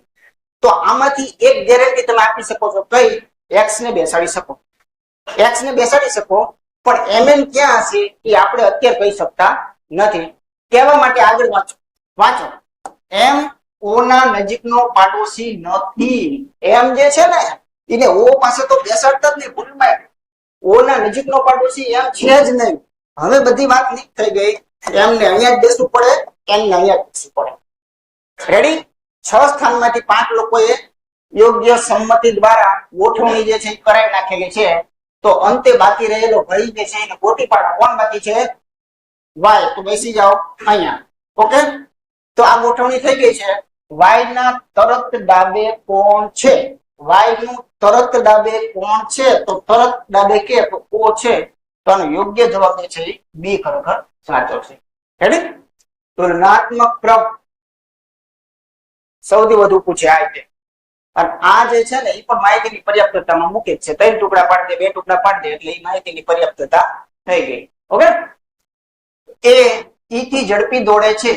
તો આમાંથી એક ગેરંટી તમે આપી શકો છો, કઈ? x ને બેસાડી શકો. x ને બેસાડી શકો, પણ mn ક્યાં હશે એ આપણે અત્યારે કહી શકતા નથી. કહેવા માટે આગળ વાંચો. m o ના નજીકનો પાડોશી નથી. m જે છે ને એને o પાસે તો બેસાડતા જ નહીં ભૂલમાં. o ના નજીકનો પાડોશી m છે જ નહીં. હવે બધી વાત નીક થઈ ગઈ. m ને અહીંયા જ બેસવું પડે, n ને અહીંયા જ બેસવું પડે. રેડી? 6 સ્થાનમાંથી 5 લોકોએ યોગ્ય સંમતિ દ્વારા ગોઠવણી જે છે એ કરાવી નાખેલી છે. તો અંતે બાકી રહેલો ભાઈ જે છે એને ગોતી પાડો. કોણ બાકી છે? y. તો બેસી જાઓ અહીંયા. ઓકે તો આ ગોઠવણી થઈ ગઈ છે. y ના તરત ડાબે કોણ છે? y નું તરત ડાબે કોણ છે? તો તરત ડાબે કે તો o છે. તો આનો યોગ્ય જવાબ જે છે એ b ખરેખર સાચો છે. રેડી? તુલનાત્મક ક્રમ સૌથી વધુ પૂછે આ રીતે. અને આ જે છે ને એ પણ માહિતીની પર્યાપ્તતામાં મૂકે છે. 3 ટુકડા પાડી દે, 2 ટુકડા પાડી દે એટલે એ માહિતીની પર્યાપ્તતા થઈ ગઈ. ઓકે એ ઈ થી ઝડપી દોડે છે.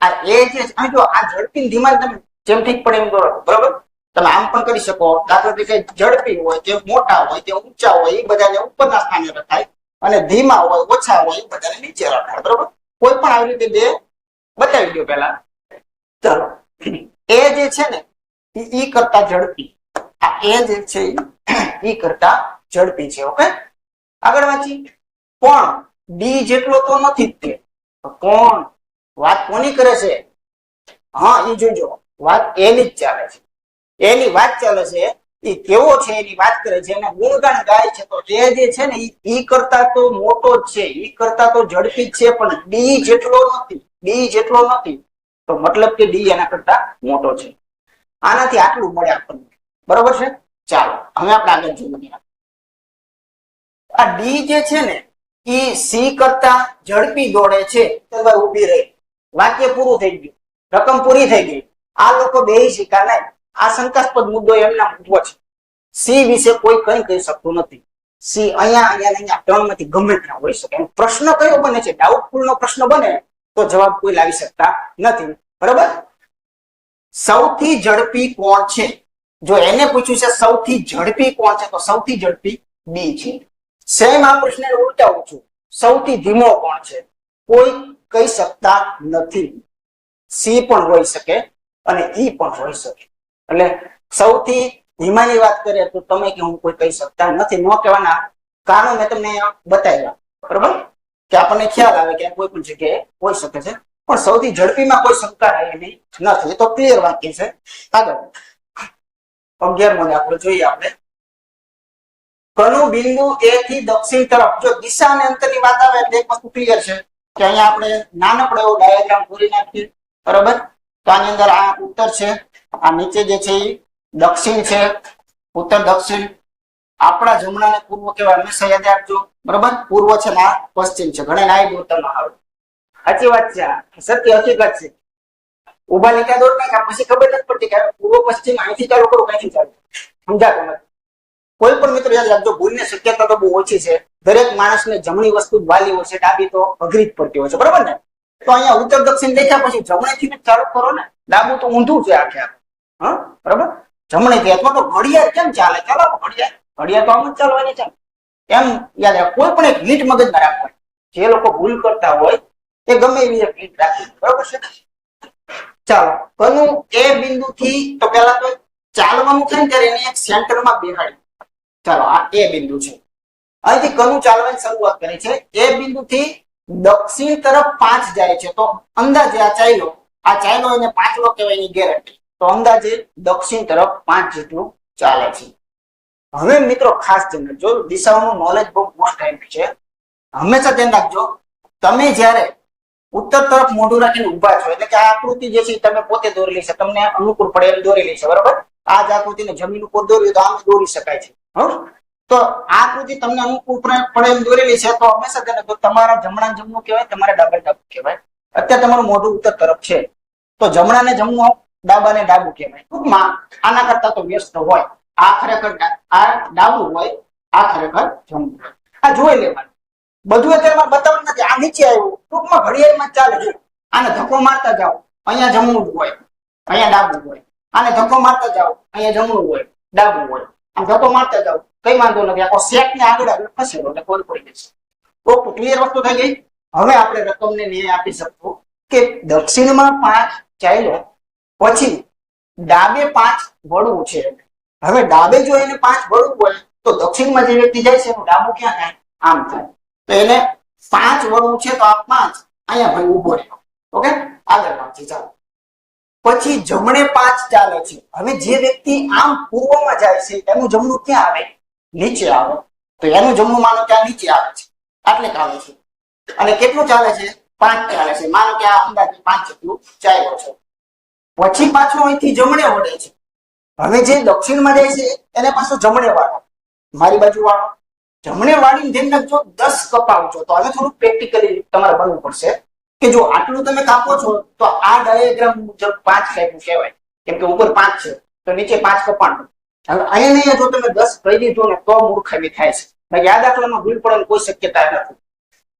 આ એ જે જો આ ઝડપી ધીમા તમે જેમ ઠીક પડે એમ દોડો. બરોબર? તમે આમ પણ કરી શકો. દાખલા તરીકે ઝડપી હોય કે મોટા હોય કે ઊંચા હોય એ બધાને ઉપરના સ્થાને રખાય, અને ધીમા હોય ઓછા હોય એ બધાને નીચે રખાય. બરોબર? કોઈ પણ આવી રીતે બે બતાવી દો પહેલા. ચાલો એ જે છે ને ઈ કરતા ઝડપી. આ એ જે છે ઈ કરતા ઝડપી છે. ઓકે આગળ વાંચી. પણ ડી જેટલો તો નથી જ તે. કોણ વાત કોની કરે છે? હા ઈ જોજો, વાત એની જ ચાલે છે. એની વાત ચાલે છે. એ કેવો છે એની વાત કરે છે, એને ગુણગાન ગાય છે. તો એ જે છે ને ઈ કરતા તો મોટો જ છે, ઈ કરતા તો ઝડપી જ છે, પણ ડી જેટલો નથી. ડી જેટલો નથી તો મતલબ કે ડી એના કરતા મોટો છે. આનાથી આટલું મળે આપણને. બરોબર છે? ચાલો હવે આપણે આગળ જોઈએ. આ ડી જે છે ને ઈ સી કરતા ઝડપી દોડે છે. તો ઉભી રહી, વાક્ય પૂરું થઈ ગયું, રકમ પૂરી થઈ ગઈ. આ લોકો બેહી શીખા નહીં. આ શંકાસ્પદ મુદ્દો એમના ઉભો છે. સી વિશે કોઈ કઈ કહી શકતું નથી. સી અહીંયા 3 માંથી ગમે ત્યાં હોઈ શકે. પ્રશ્ન કયો બને છે? ડાઉટફુલ નો પ્રશ્ન બને તો જવાબ કોઈ લાવી શકતા નથી. બરોબર? સૌથી ઝડપી કોણ છે? જો એને પૂછ્યું છે સૌથી ઝડપી કોણ છે, તો સૌથી ઝડપી બી છે. સેમ આ પ્રશ્ન ઉલટાવું છું, સૌથી ધીમો કોણ છે? કોઈ કહી શકતા નથી. સી પણ હોઈ શકે અને ઈ પણ હોઈ શકે. એટલે સૌથી ધીમાની વાત કરીએ તો તમે કે હું કોઈ કહી શકતા નથી. ન કહેવાના કારણો મેં તમને બતાવ્યા. બરોબર? કે આપણને ખ્યાલ આવે કે કોઈ પણ જગ્યાએ હોઈ શકે છે, પણ સૌથી ઝડપીમાં કોઈ શંકા રહેલી નથી. એ તો ક્લિયર વાક્ય છે. આગળ 11મો દાખલો જોઈએ આપણે. કણુ બિંદુ એ થી દક્ષિણ તરફ, જો દિશા અને અંતરની વાત આવે એટલે એક વસ્તુ ક્લિયર છે કે અહીંયા આપણે નાનકડો એવો ડાયાગ્રામ પૂરી નાખીએ. બરોબર? તો આની અંદર આ ઉત્તર છે, આ નીચે જે છે એ દક્ષિણ છે, ઉત્તર દક્ષિણ. આપણા જમણાને પૂર્વ કહેવાય, હંમેશા યાદ રાખજો. બરોબર, પૂર્વ છે ને આ પશ્ચિમ છે. ઘણા નાઈ દોડતા આવે. સાચી વાત છે, સત્ય હકીકત છે. ઉભા લીટા દોડ નાખ્યા પછી ખબર નથી પડતી કે પૂર્વ પશ્ચિમ અહીંથી ચાલુ કરું ક્યાંથી ચાલુ, સમજાતું નથી. કોઈ પણ મિત્રો યાદ રાખજો, ભૂલની શક્યતા તો બહુ ઓછી છે. દરેક માણસને જમણી વસ્તુ વાલી હોય છે, ડાબી તો અઘરી જ પડતી હોય છે. બરાબર ને? તો અહીંયા ઉત્તર દક્ષિણ દેખ્યા પછી જમણેથી ચાલુ કરો ને, ડાબું તો ઊંધું છે આખે આખું. હા, બરાબર. જમણેથી અથવા તો ઘડિયાળ કેમ ચાલે? ચાલો ઘડિયાળ, ઘડિયાળ તો આમ જ ચાલવાની છે. એમ યાદ રાખ, કોઈ પણ એક લીટ મગજમાં રાખવાની. જે લોકો ભૂલ કરતા હોય એ ગમે એવી એક લીટ રાખી, બરાબર છે. ચાલો, કનું એ બિંદુ થી તો પેલા તો ચાલવાનું થાય ત્યારે એને એક સેન્ટરમાં બેહાડી. ચાલો, આ એ બિંદુ છે. અહીંથી કનું ચાલવાની શરૂઆત કરે છે. એ બિંદુથી દક્ષિણ તરફ 5 જાય છે. તો અંદાજે આ ચાલ્યો એને 5લો કહેવાય, એની ગેરંટી. તો અંદાજે દક્ષિણ તરફ 5 જેટલું ચાલે છે. હવે મિત્રો ખાસ ધ્યાન રાખજો, દિશાઓનું નોલેજ બહુ મોસ્ટ છે. હંમેશા ધ્યાન રાખજો, તમે જ્યારે ઉત્તર તરફ મોઢું રાખીને ઉભા છો એટલે કે આ આકૃતિ જે છે તમે પોતે દોરેલી છે, તમને અનુકૂળ પડે એમ દોરેલી છે. બરોબર, આ જ આકૃતિને જમીન ઉપર દોરવી તો આમ દોરી શકાય છે. તો આ આકૃતિ તમને અનુકૂળ પડે એમ દોરેલી છે. તો હંમેશા તેને તો તમારા જમણા જમણું કહેવાય, તમારા ડાબા ડાબું કહેવાય. અત્યારે તમારું મોઢું ઉત્તર તરફ છે તો જમણાને જમણું, ડાબાને ડાબું કહેવાય. ટૂંકમાં આના કરતા તો વ્યસ્ત હોય. આ ખરેખર આ ડાબું હોય, આ ખરેખર જમણું હોય. આ જોઈ લેવાનું. બધું અત્યારે બતાવવાનું નથી. આ નીચે આવ્યું, ટૂંકમાં ઘડિયાળમાં ચાલે છે. આને ધક્કો મારતા જાઓ, અહીંયા જમણું હોય, અહીંયા ડાબું હોય. આને ધક્કો મારતા જાઓ, અહીંયા જમણું હોય, ડાબું હોય. આમ ધક્કો મારતા જાઓ, કઈ વાંધો નથી. આખો સેટ ને આગળ આગળ ખસેડો એટલે ખબર પડી જશે. તો ક્લિયર વસ્તુ થઈ ગઈ. હવે આપણે રકમને ન્યાય આપી શકતું કે દક્ષિણમાં 5 ચાલ્યો પછી ડાબે 5 વળવું છે. હવે ડાબે જો એને 5 વળવું હોય તો દક્ષિણમાં જે વ્યક્તિ જાય છે એનું ડાબું ક્યાં થાય? આમ થાય. તો એને 5 વળવું છે તો આ 5 અહીંયા ભાઈ ઉભો રહ્યો. ઓકે, આગળ વાંચી ચાલો. પછી જમણે 5 ચાલે છે. હવે જે વ્યક્તિ આમ પૂર્વમાં જાય છે એનું જમણું ક્યાં આવે? નીચે આવે. તો એનું જમણું માનો કે આ નીચે આવે છે, આટલે આવે છે. અને કેટલું ચાલે છે? 5 ચાલે છે. માનો કે આ અંદાજે 5 જેટલું ચાલ્યો છે. પછી પાછો અહીંથી જમણે વળે છે. હવે જે દક્ષિણમાં જાય છે એને પાછું જમણે વાળો, મારી બાજુ વાળો. જમણે વાળીને ધ્યાન રાખજો 10 કપાવજો. તો હવે થોડું પ્રેક્ટિકલી તમારે બનવું પડશે કે જો આટલું તમે કાપો છો તો આ ડાયાગ્રામ મુજબ 5 ટાઈપનું કહેવાય. કેમ કે ઉપર 5 છે તો નીચે 5 કપાણું. હવે અહીંયા જો તમે 10 કહી દીધું ને તો મૂર્ખામી થાય છે. બાકી આ દાખલામાં ભૂલ પડવાની કોઈ શક્યતા નથી.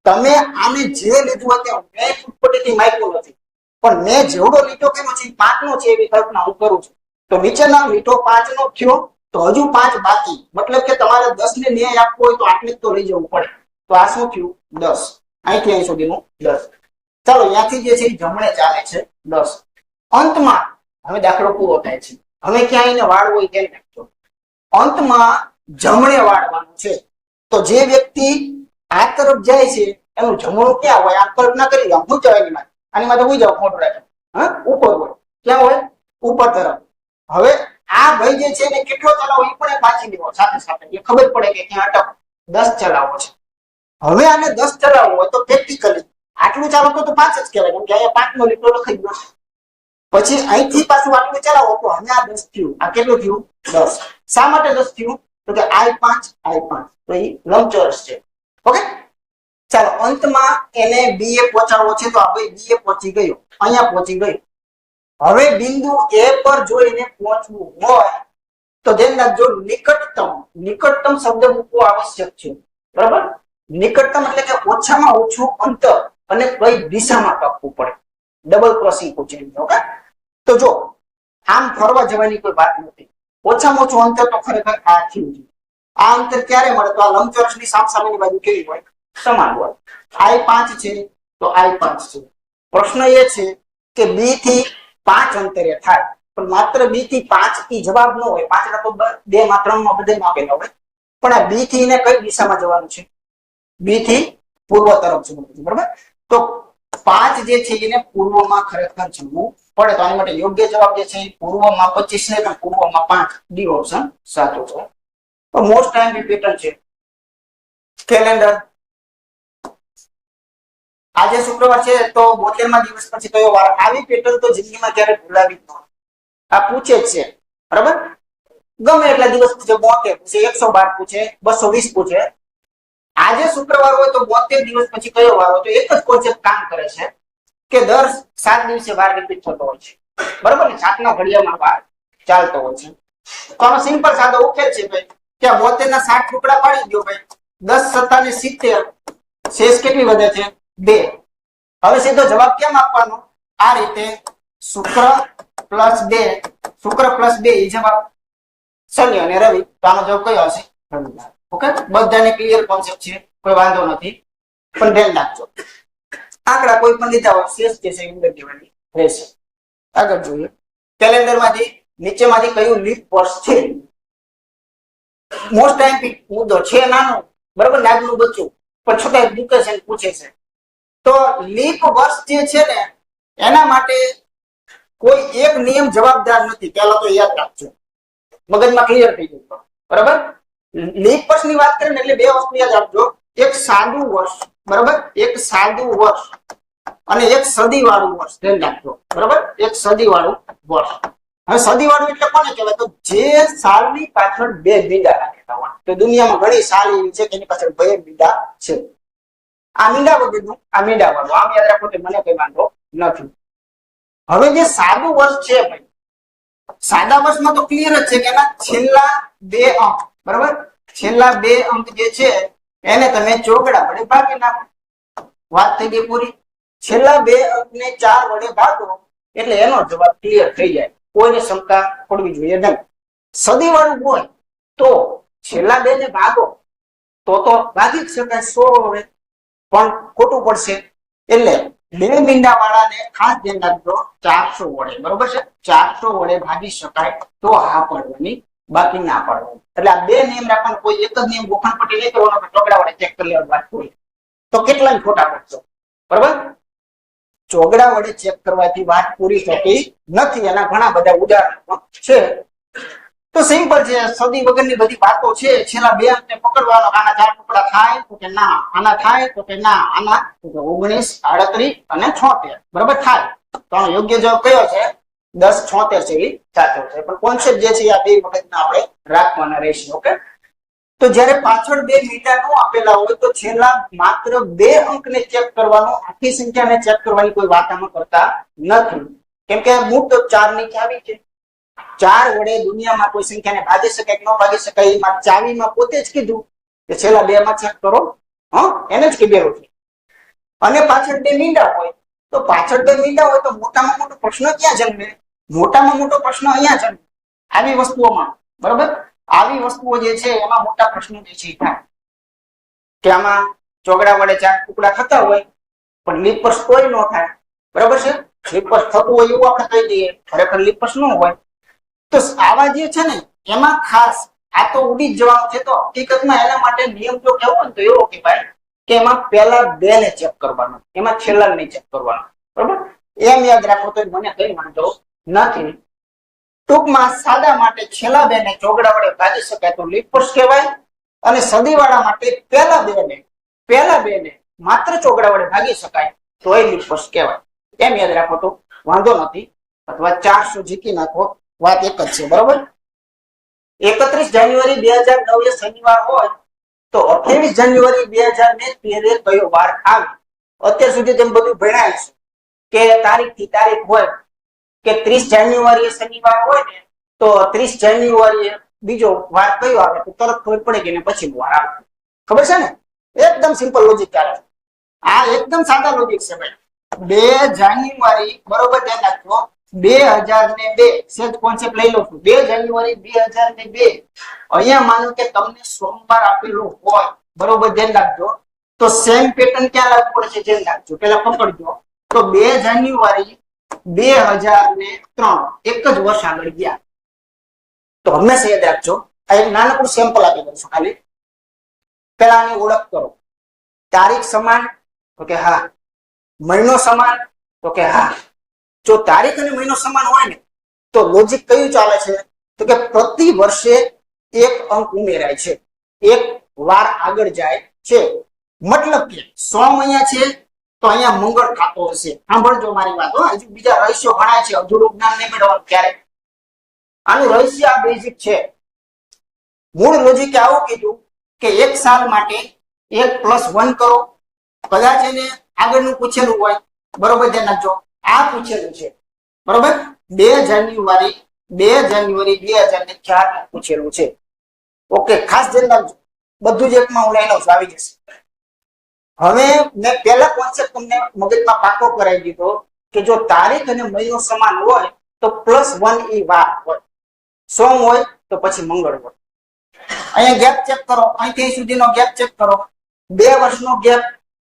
તમે આને જે લીધું હતું મેં ફૂટપટ્ટીથી માપ્યું નથી, પણ મેં જેવડો લીટો કર્યો છે 5 નો છે એવી કલ્પના હું કરું છું. તો નીચેના લીટો 5 નો થયો તો હજુ 5 બાકી. મતલબ કે તમારે 10 ને ન્યાય આપવો હોય તો આટલે જ તો લઈ જવું પડે. તો આ શું થયું? 10. અહીંથી અહીં સુધીનું 10. ચાલો, ત્યાંથી જે છે જમણે ચાલે છે 10. અંતમાં હવે દાખલો પૂરો થાય છે. હવે ક્યાં એને વાળવો હોય કેમ નાખજો. અંતમાં જમણે વાળવાનું છે. તો જે વ્યક્તિ આ તરફ જાય છે એનું જમણું ક્યાં હોય? આ કલ્પના કરી લો. હું જવાય એની માટે આની માટે હું જાઉં મોટું રાખે. હા, ઉપર હોય. ક્યાં હોય? ઉપર તરફ. હવે આ ભાઈ જે છે એને કેટલો ચલાવો એ પણ પાછી દેવો સાથે સાથે. એ ખબર પડે કે ક્યાં અટક 10 ચલાવો છે. હવે આને 10 ચલાવવું હોય તો પ્રેક્ટિકલી આટલું ચાલો તો 5 જ કહેવાય. કેમ કે અહીંયા 5 નો લીટો લખાઈ ગયો. પછી અહીંથી પાછું આટલું ચલાવો તો હવે આ 10 થયું. આ કેટલું થયું? 10. શા માટે 10 થયું? તો કે I5 I5 તો એ લંબચોરસ છે. ઓકે, ચાલો અંતમાં એને બી એ પહોંચાડવો છે. તો આ ભાઈ બી એ પહોંચી ગયો, અહીંયા પહોંચી ગયો. હવે બિંદુ એ પર જોઈને પહોંચવું હોય તો ધ્યાન રાખજો નિકટતમ શબ્દ મૂકવો આવશ્યક છે. બરાબર, નિકટતમ એટલે કે ઓછામાં ઓછું અંતર અને કઈ દિશામાં કાપવું પડે. Double crossing પૂછેલું. ઓકે, તો જો આમ ફરવા જવાની કોઈ વાત નથી. ઓછામાં ઓછું અંતર તો ખરેખર આ થયું છે. આ અંતર ક્યારે મળે? તો આ લંબચોરસની સામેની બાજુ કેવી હોય? સમાન હોય. I5 છે તો I5 છે. પ્રશ્ન એ છે કે બી થી 5 અંતરે થાય, પણ માત્ર બી થી 5 થી જવાબ ન હોય. 5 ના તો 2 માં 3 માં બધે આપેલા હોય. પણ આ બી થી ને કઈ દિશામાં જવાનું છે? બી થી પૂર્વ તરફ જવાનું છે. બરાબર, તો 5 જે છે એને પૂર્વમાં ખરેખર જવું પડે. તો આની માટે યોગ્ય જવાબ જે છે પૂર્વમાં 25 ને પણ પૂર્વમાં 5. ડી ઓપ્શન સાચો છે. તો મોસ્ટ ટાઈમ પેટર્ન છે કેલેન્ડર. આજે શુક્રવાર છે તો 72મા દિવસ પછી કયો વાર? આવી પેટર્ન તો જિંદગીમાં ક્યારે ભૂલાવી જ ન. આ પૂછે જ છે. બરાબર, ગમે એટલા દિવસ પૂછે, 72 પૂછે, 112 પૂછે, 220 પૂછે, આજે શુક્રવાર હોય તો 72 દિવસ પછી કયો વાર હોય તો એક જ કોન્સેપ્ટ કામ કરે છે કે દર 7 દિવસે વાર રિપીટ થતો હોય છે, બરાબર ને? 7ના ઘડિયામાં વાર ચાલતો હોય છે. તો આનો સિમ્પલ સાદો ઉકેલ છે ભાઈ કે 72 ના 60 ટુકડા પાડી દો ભાઈ, 10 સત્તા ને 70, શેષ કેટલી વધે છે? 2. હવે સીધો જવાબ કેમ આપવાનો? આ રીતે શુક્ર પ્લસ 2, શુક્ર પ્લસ 2 એ જવાબ. શનિ અને રવિ, તો આનો જવાબ કયો હશે? રવિવાર. ઓકે, બધાને ક્લિયર કોન્સેપ્ટ છે, કોઈ વાંધો નથી. પણ ધ્યાન રાખજો, આંકડા કોઈ પણ લીધા હોય શેષ જે છે એ ઉંદર દેવાની રહેશે. આગળ જોઈએ, કેલેન્ડર માંથી નીચેમાંથી કયું લીપ વર્ષ છે? મોસ્ટ ટાઈમ મુદ્દો છે, નાનો બરાબર, નાગનું બચ્ચું, પણ છતાંય પૂછે છે પૂછે છે. તો લીપ વર્ષ જે છે ને એના માટે કોઈ એક નિયમ જવાબદાર નથી, પહેલા તો યાદ રાખજો, મગજમાં ક્લિયર થઈ જશે, બરાબર? લીપ વર્ષની વાત કરીએ ને એટલે બે વસ્તુ યાદ રાખજો, એક સાદું વર્ષ, બરાબર, એક સાદું વર્ષ અને એક સદી વાળું વર્ષ. ધ્યાન રાખજો, બરાબર, એક સદી વાળું વર્ષ. હવે સદી વાળું એટલે કોને કહેવાય? તો જે સાલની પાછળ બે મીંડા રાખેલા હોય. તો દુનિયામાં ઘણી સાલ એવી છે કે એની પાછળ બે મીંડા છે. આ મીંડા વગરનું, આ મીંડા વાળું, આમ યાદ રાખો, મને કઈ વાંધો નથી. હવે જે સાદું વર્ષ છે ભાઈ, સાદા વર્ષમાં તો ક્લિયર જ છે કે એના છેલ્લા 2 અંક, બરાબર, છેલ્લા 2 અંક જે છે એને તમે ચોગડા વડે ભાગી નાખો, વાત થઈ ગઈ પૂરી. છેલ્લા 2 અંકને 4 વડે ભાગો એટલે એનો જવાબ ક્લિયર થઈ જાય, કોઈને શંકા પડવી જોઈએ નહીં. સદી વાળું હોય તો છેલ્લા 2 ને ભાગો તો ભાગી જ શકાય 100 વડે, પણ ખોટું પડશે. એટલે 2 મીંડા વાળાને ખાસ ધ્યાન રાખજો, 400 વડે, બરોબર છે, 400 વડે ભાગી શકાય તો હા પાડવાની, બાકી ના પાડવાની. એટલે આ 2 નિયમ રાખવાનો, કોઈ એક જ નિયમ ગોખણ પટ્ટી નહીં કરવાનો, ચોગડા વડે ચેક કરી લેવાની વાત હોય તો કેટલા ખોટા પડશો, બરોબર? ચોગડા વડે ચેક કરવાથી વાત પૂરી થતી નથી, એના ઘણા બધા ઉદાહરણો છે. તો સિમ્પલ છે, સદી વગરની બધી વાતો છે. છેલ્લા 2 અંકને પકડવાનો, આના 4 ટુકડા થાય તો કે ના, આના થાય તો કે ના, આના 19, 38 અને 76, બરાબર થાય. તો આનો યોગ્ય જવાબ કયો છે? 10, 76 છે, એ સાચો છે. પણ કોન્સેપ્ટ જે છે આ બે વખતના આપણે રાખવાના રહેશે. ઓકે, તો જ્યારે પાછળ 2 મીંડા નો આપેલા હોય તો છેલ્લા માત્ર 2 અંકને ચેક કરવાનો, આખી સંખ્યાને ચેક કરવાની કોઈ વાત આમાં કરતા નથી, કેમ કે મુદ્દો 4 ની ચાવી છે. 4 વડે દુનિયામાં કોઈ સંખ્યાને ભાગી શકાય કે ન ભાગી શકાય, એમાં ચાવીમાં પોતે જ કીધું કે છેલ્લા 2 માં ચેક કરો, એને જ કીધેલું છે. અને પાછળ 2 મીંડા હોય તો પાછળ 2 મીંડા હોય તો મોટામાં મોટો પ્રશ્ન ક્યાં જન્મે? મોટામાં મોટો પ્રશ્ન અહીંયા જન્મે, આવી વસ્તુઓમાં, બરાબર? આવી વસ્તુઓ જે છે એમાં મોટા પ્રશ્નો જે છે થાય કે આમાં ચોગડા વડે 4 ટુકડા થતા હોય પણ લીપ વર્ષ કોઈ ન થાય, બરાબર છે? લીપ વર્ષ થતું હોય એવું આપણે કહી દઈએ, ખરેખર લીપ વર્ષ ન હોય. તો આવા જે છે ને એમાં ખાસ આ તો ઉડી જ જવાનું છે. તો હકીકતમાં એના માટે નિયમ જો કેવો હોય તો એવો કે ભાઈ કે એમાં પહેલા 2 ને ચેક કરવાનો, એમાં છેલ્લા ને ચેક કરવાનો, બરાબર? એમ યાદ રાખો તો મને કઈ વાંધો નથી. ટૂંકમાં સાદા માટે છેલ્લા 2 ને ચોગડા વડે ભાગી શકાય તો લીપ વર્ષ કહેવાય, અને સદીવાળા માટે પહેલા 2 ને માત્ર ચોગડા વડે ભાગી શકાય તો એ લીપ વર્ષ કહેવાય. એમ યાદ રાખો તો વાંધો નથી, અથવા 400 જીતી નાખો, વાત એક જ છે, બરોબર? 31 જાન્યુઆરી 2009 એ શનિવાર હોય તો 28 જાન્યુઆરી 2013 કયો વાર આવે? અત્યાર સુધી તેમ બધું ભણાય છે કે તારીખ થી તારીખ હોય કે 30 જાન્યુઆરી એ શનિવાર હોય ને તો 30 જાન્યુઆરી બીજો વાર કયો આવે તો તરત ખબર પડે કે ને પછી વાર આવે. ખબર છે ને? એકદમ સિમ્પલ લોજિક ચાલે. આ એકદમ સાદા લોજિક છે ભાઈ. 2 જાન્યુઆરી, બરોબર, ધ્યાન રાખજો, 2002 સેજ કોન્સેપ્ટ લઈ લો છું. 2 જાન્યુઆરી 2002 અહીંયા માનો કે તમને સોમવાર આપેલું હોય, બરોબર, ધ્યાન રાખજો. તો સેમ પેટર્ન ક્યાં લાગુ પડે છે ધ્યાન રાખજો, પેલા પકડજો. તો 2 જાન્યુઆરી 2003 એક જ વર્ષ આગળ ગયા. તો હંમેશા યાદ રાખજો, આ એક નાનકડું સેમ્પલ આપી દઉં છું ખાલી. પેલા આની ઓળખ કરો. તારીખ સમાન તો કે હા, મહિનો સમાન તો કે હા. જો તારીખ અને મહિનો સમાન હોય ને તો લોજિક કયું ચાલે છે તો કે પ્રતિ વર્ષે 1 અંક ઉમેરાય છે, 1 વાર આગળ જાય છે. મતલબ કે સોમ અહીંયા છે તો અહીંયા મંગળ ખાતો હશે. સાંભળજો મારી વાત, હજુ બીજા રહસ્યો ઘણા છે, અધૂરું જ્ઞાન નહીં મેળવવાનું ક્યારેક. આનું રહસ્ય આ બેઝિક છે. મૂળ લોજિકે આવું કીધું કે એક સાલ માટે 1+1 કરો. કદાચ એને આગળનું પૂછેલું હોય, બરોબર, ધ્યાન રાખજો, આ પૂછેલું છે, બરોબર, 2 જાન્યુઆરી 2004 પૂછેલું છે. ઓકે, ખાસ ધ્યાન રાખજો, બધું જ એકમાં હું લઈ લઉં છું, આવી જશે. હવે મેં પહેલા કોન્સેપ્ટ તમને મગજમાં પાકો કરાવી દીધો કે જો તારીખ અને મહિનો સમાન હોય તો +1 ઈ વાર હોય, સોમ હોય તો પછી મંગળ હોય. અહીંયા ગેપ ચેક કરો, અહીંથી સુધીનો ગેપ ચેક કરો, 2 વર્ષનો ગેપ,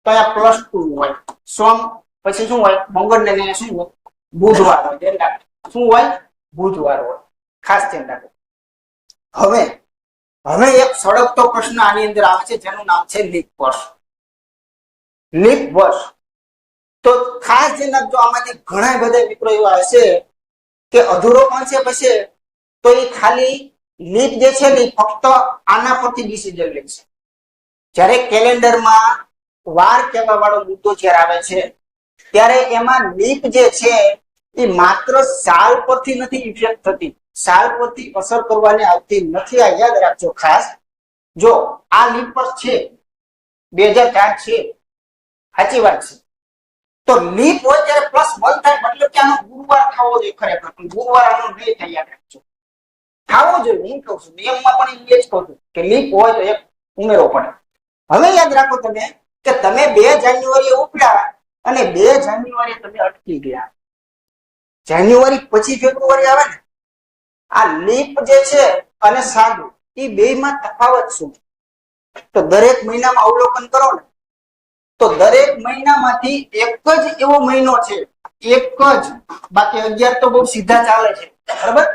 તો અહીંયા +2 હોય. સોમ પછી શું હોય? મંગળ ને શું હોય? બુધવાર હોય. ધ્યાન રાખજો, શું હોય? બુધવાર હોય. ખાસ ધ્યાન રાખજો. હવે એક સળગતો પ્રશ્ન આની અંદર આવે છે જેનું નામ છે લીપ વર્ષ. લીપ વર્ષ તો ખાસ ધ્યાન રાખજો, આમાંથી ઘણા બધા મિત્રો એવા હશે કે અધૂરો કોન્સેપ્ટ હશે તો એ ખાલી લીપ જે છે ને ફક્ત આના પરથી ડિસિઝન લે છે. જ્યારે કેલેન્ડરમાં વાર કહેવા વાળો મુદ્દો જ્યારે આવે છે ત્યારે એમાં લીપ જે છે એ માત્ર સાલ પરથી નથી ઇફેક્ટ થતી, સાલ પરથી અસર કરવાની આવતી નથી. આ યાદ રાખજો ખાસ. જો આ લીપ વર્ષ છે 2004 છે, સાચી વાત છે, તો લીપ હોય ત્યારે +1 થાય મતલબ કે આનો ગુરુવાર થવો જોઈએ ખરેખર, પણ ગુરુવાર આનો નહીં થાય, યાદ રાખજો. થવો જોઈએ, હું કહું છું નિયમમાં પણ એ જ કહું છું કે લીપ હોય તો એક ઉમેરો પડે. હવે યાદ રાખો તમે કે તમે 2 જાન્યુઆરી ઉપડ્યા અને 2 જાન્યુઆરી તમે અટકી ગયા. જાન્યુઆરી પછી ફેબ્રુઆરી આવે ને, આ લીપ જે છે અને સાદું એ બેમાં તફાવત શું? તો દરેક મહિનામાં અવલોકન કરો ને તો દરેક મહિનામાંથી એક જ એવો મહિનો છે, એક જ, બાકી 11 તો બહુ સીધા ચાલે છે, બરાબર,